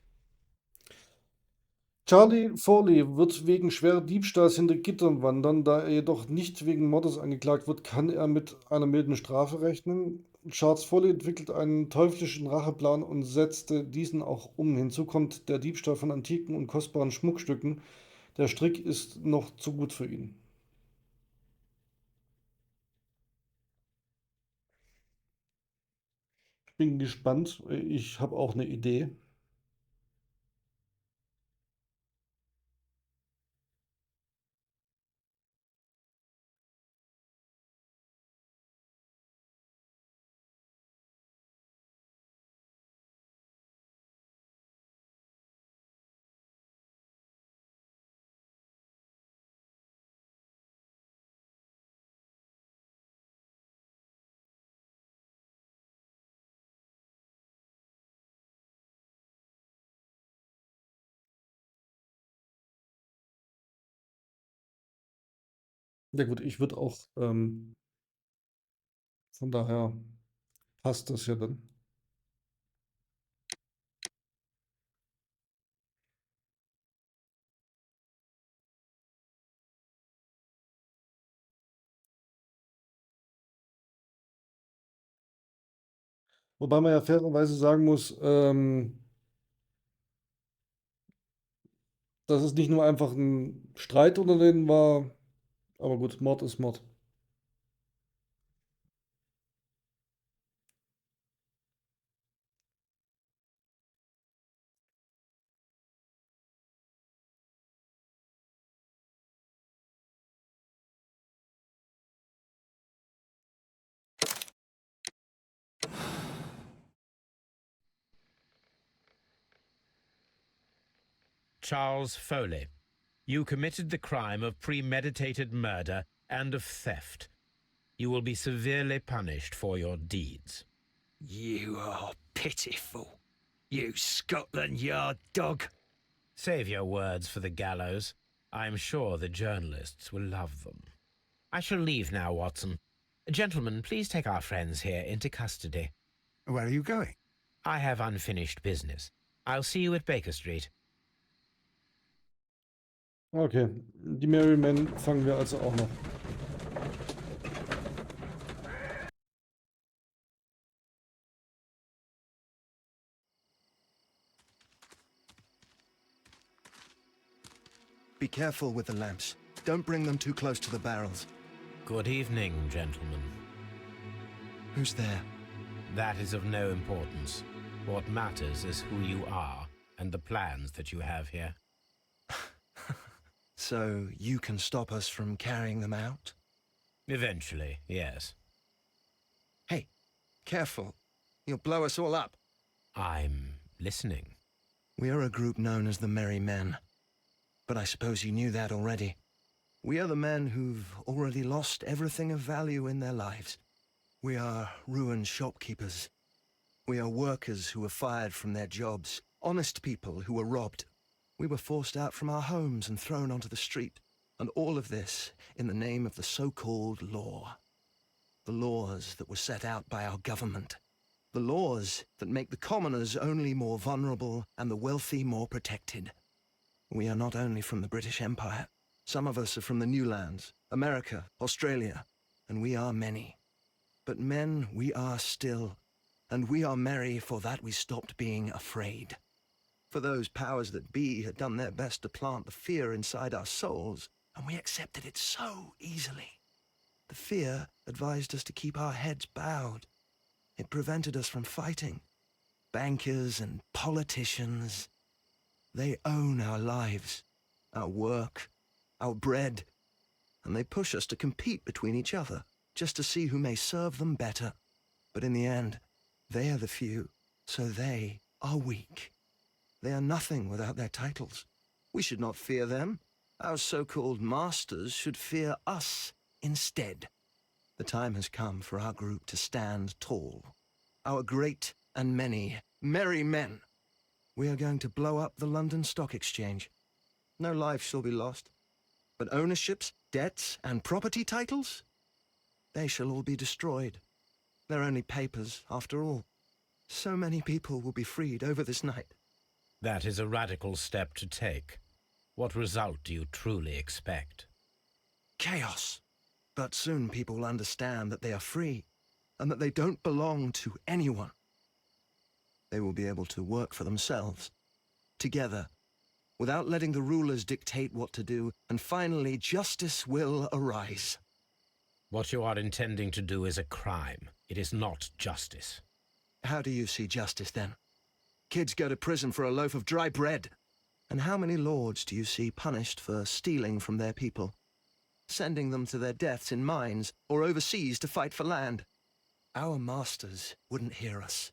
[SPEAKER 1] Charlie Foley wird wegen schweren Diebstahls hinter Gittern wandern. Da er jedoch nicht wegen Mordes angeklagt wird, kann er mit einer milden Strafe rechnen. Charles Foley entwickelt einen teuflischen Racheplan und setzte diesen auch um. Hinzu kommt der Diebstahl von antiken und kostbaren Schmuckstücken. Der Strick ist noch zu gut für ihn. Ich bin gespannt. Ich habe auch eine Idee. Ja gut, ich würde auch, von daher passt das ja dann. Wobei man ja fairerweise sagen muss, dass es nicht nur einfach ein Streit unter denen war, aber gut, Mord ist Mord.
[SPEAKER 3] Charles Foley, you committed the crime of premeditated murder and of theft. You will be severely punished for your deeds.
[SPEAKER 10] You are pitiful, you Scotland Yard dog.
[SPEAKER 3] Save your words for the gallows. I'm sure the journalists will love them. I shall leave now, Watson. Gentlemen, please take our friends here into custody.
[SPEAKER 9] Where are you going?
[SPEAKER 3] I have unfinished business. I'll see you at Baker Street.
[SPEAKER 1] Okay, die Merry Men fangen wir also auch noch.
[SPEAKER 11] Be careful with the lamps. Don't bring them too close to the barrels.
[SPEAKER 3] Good evening, gentlemen.
[SPEAKER 11] Who's there?
[SPEAKER 3] That is of no importance. What matters is who you are and the plans that you have here.
[SPEAKER 11] So you can stop us from carrying them out?
[SPEAKER 3] Eventually, yes.
[SPEAKER 11] Hey, careful. You'll blow us all up.
[SPEAKER 3] I'm listening.
[SPEAKER 11] We are a group known as the Merry Men. But I suppose you knew that already. We are the men who've already lost everything of value in their lives. We are ruined shopkeepers. We are workers who were fired from their jobs. Honest people who were robbed. We were forced out from our homes and thrown onto the street. And all of this in the name of the so-called law. The laws that were set out by our government. The laws that make the commoners only more vulnerable and the wealthy more protected. We are not only from the British Empire. Some of us are from the New Lands, America, Australia, and we are many. But men we are still, and we are merry for that we stopped being afraid. For those powers that be had done their best to plant the fear inside our souls, and we accepted it so easily. The fear advised us to keep our heads bowed. It prevented us from fighting. Bankers and politicians, they own our lives, our work, our bread, and they push us to compete between each other, just to see who may serve them better. But in the end, they are the few, so they are weak. They are nothing without their titles. We should not fear them. Our so-called masters should fear us instead. The time has come for our group to stand tall. Our great and many merry men. We are going to blow up the London Stock Exchange. No lives shall be lost. But ownerships, debts, and property titles? They shall all be destroyed. They're only papers, after all. So many people will be freed over this night.
[SPEAKER 3] That is a radical step to take. What result do you truly expect?
[SPEAKER 11] Chaos. But soon people will understand that they are free, and that they don't belong to anyone. They will be able to work for themselves, together, without letting the rulers dictate what to do, and finally justice will arise.
[SPEAKER 3] What you are intending to do is a crime. It is not justice.
[SPEAKER 11] How do you see justice, then? Kids go to prison for a loaf of dry bread. And how many lords do you see punished for stealing from their people? Sending them to their deaths in mines, or overseas to fight for land? Our masters wouldn't hear us.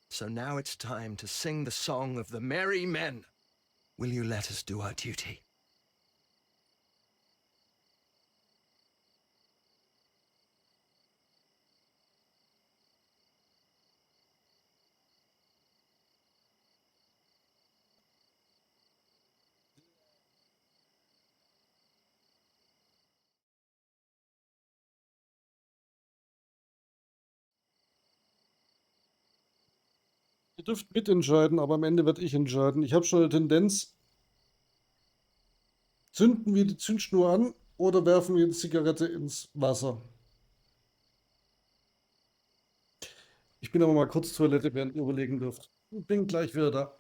[SPEAKER 11] So now it's time to sing the song of the merry men. Will you let us do our duty?
[SPEAKER 1] Ihr dürft mitentscheiden, aber am Ende werde ich entscheiden. Ich habe schon eine Tendenz. Zünden wir die Zündschnur an oder werfen wir die Zigarette ins Wasser? Ich bin aber mal kurz Toilette, während ihr überlegen dürft. Bin gleich wieder da.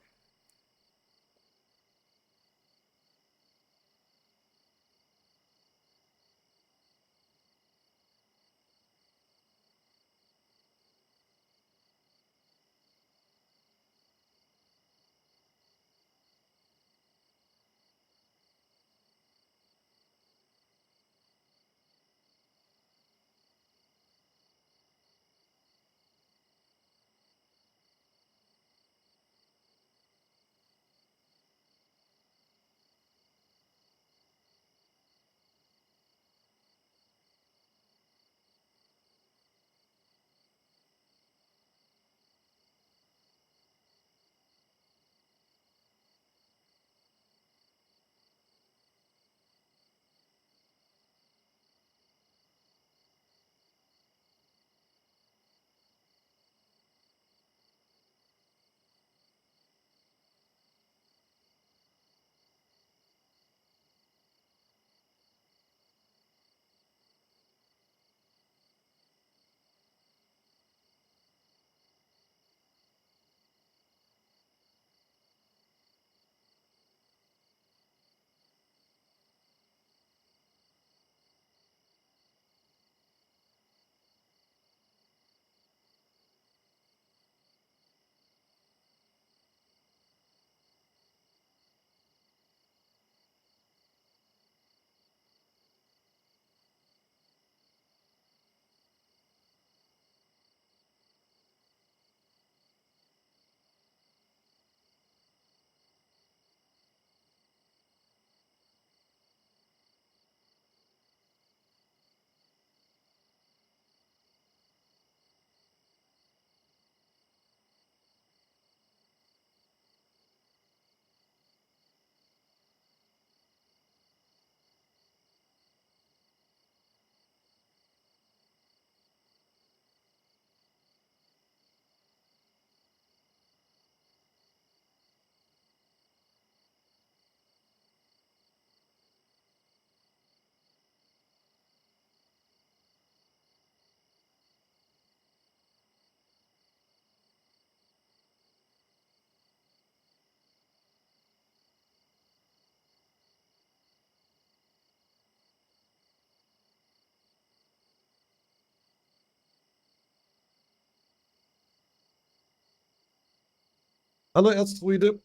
[SPEAKER 1] Hallo Erzdruide.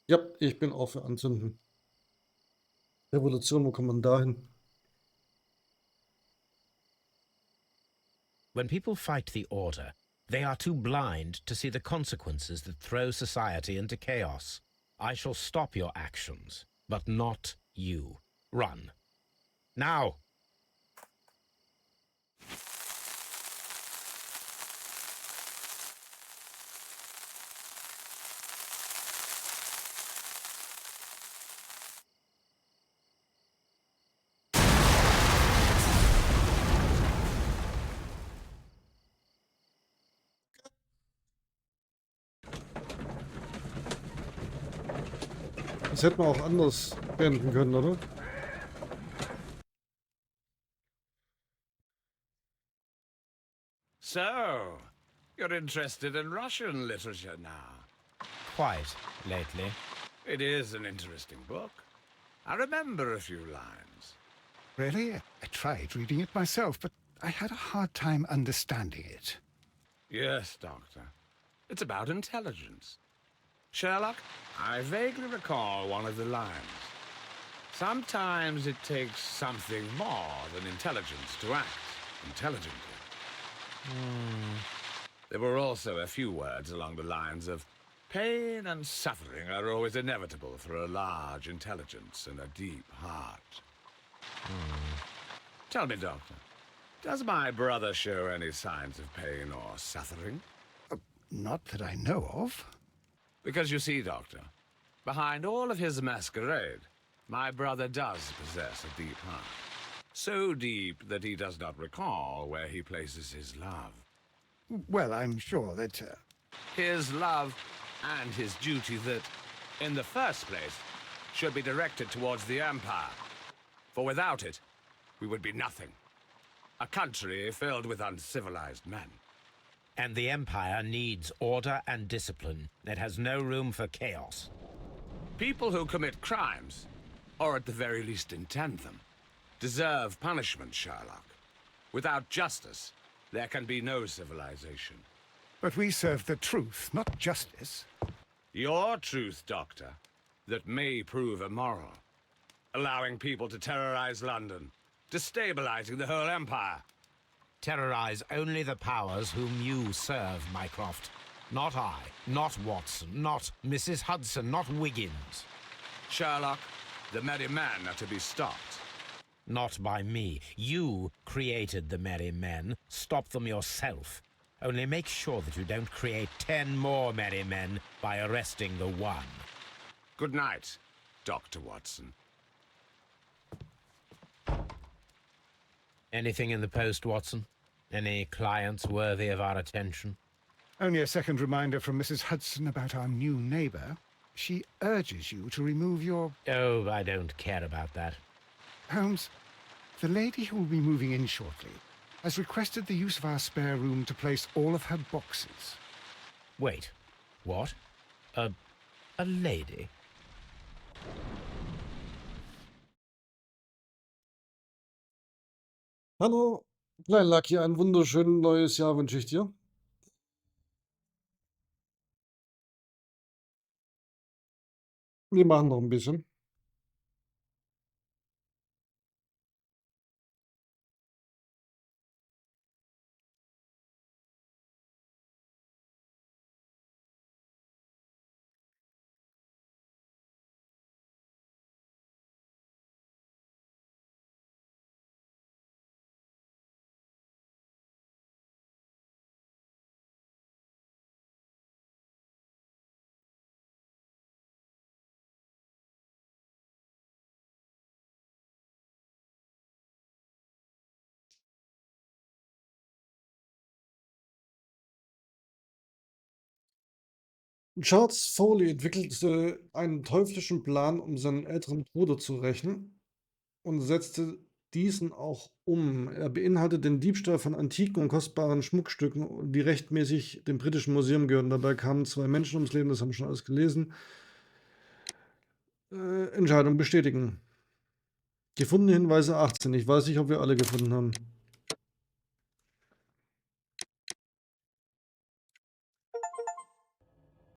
[SPEAKER 1] Ja, ich bin auch für Anzünden. Revolution, wo kommt man da hin?
[SPEAKER 3] When people fight the order, they are too blind to see the consequences that throw society into chaos. I shall stop your actions, but not you. Run. Now!
[SPEAKER 1] Das hätten wir auch anders beenden können, oder?
[SPEAKER 12] So, you're interested in Russian literature now?
[SPEAKER 3] Quite lately.
[SPEAKER 12] It is an interesting book. I remember a few lines.
[SPEAKER 9] Really? I tried reading it myself, but I had a hard time understanding it.
[SPEAKER 12] Yes, Doctor. It's about intelligence. Sherlock, I vaguely recall one of the lines. Sometimes it takes something more than intelligence to act intelligently. There were also a few words along the lines of, pain and suffering are always inevitable for a large intelligence and a deep heart. Tell me, Doctor, does my brother show any signs of pain or suffering?
[SPEAKER 9] Not that I know of.
[SPEAKER 12] Because you see, Doctor, behind all of his masquerade, my brother does possess a deep heart. So deep that he does not recall where he places his love.
[SPEAKER 9] Well, I'm sure that...
[SPEAKER 12] His love and his duty that, in the first place, should be directed towards the Empire. For without it, we would be nothing. A country filled with uncivilized men.
[SPEAKER 3] And the Empire needs order and discipline. It has no room for chaos.
[SPEAKER 12] People who commit crimes, or at the very least intend them, deserve punishment, Sherlock. Without justice, there can be no civilization.
[SPEAKER 9] But we serve the truth, not justice.
[SPEAKER 12] Your truth, Doctor, that may prove immoral. Allowing people to terrorize London, destabilizing the whole empire.
[SPEAKER 3] Terrorize only the powers whom you serve, Mycroft. Not I, not Watson, not Mrs. Hudson, not Wiggins.
[SPEAKER 12] Sherlock, the merry men are to be stopped.
[SPEAKER 3] Not by me. You created the merry men. Stop them yourself. Only make sure that you don't create 10 more merry men by arresting the one.
[SPEAKER 12] Good night, Dr. Watson.
[SPEAKER 3] Anything in the post, Watson? Any clients worthy of our attention?
[SPEAKER 9] Only a second reminder from Mrs. Hudson about our new neighbor. She urges you to remove your...
[SPEAKER 3] Oh, I don't care about that.
[SPEAKER 9] Holmes, the lady who will be moving in shortly has requested the use of our spare room to place all of her boxes.
[SPEAKER 3] Wait, what? A lady?
[SPEAKER 1] Hallo, Klein Lucky, ein wunderschönes neues Jahr wünsche ich dir. Wir machen noch ein bisschen. Charles Foley entwickelte einen teuflischen Plan, um seinen älteren Bruder zu rächen und setzte diesen auch um. Er beinhaltet den Diebstahl von antiken und kostbaren Schmuckstücken, die rechtmäßig dem Britischen Museum gehören. Dabei kamen 2 Menschen ums Leben, das haben wir schon alles gelesen. Entscheidung bestätigen. Gefundene Hinweise 18. Ich weiß nicht, ob wir alle gefunden haben.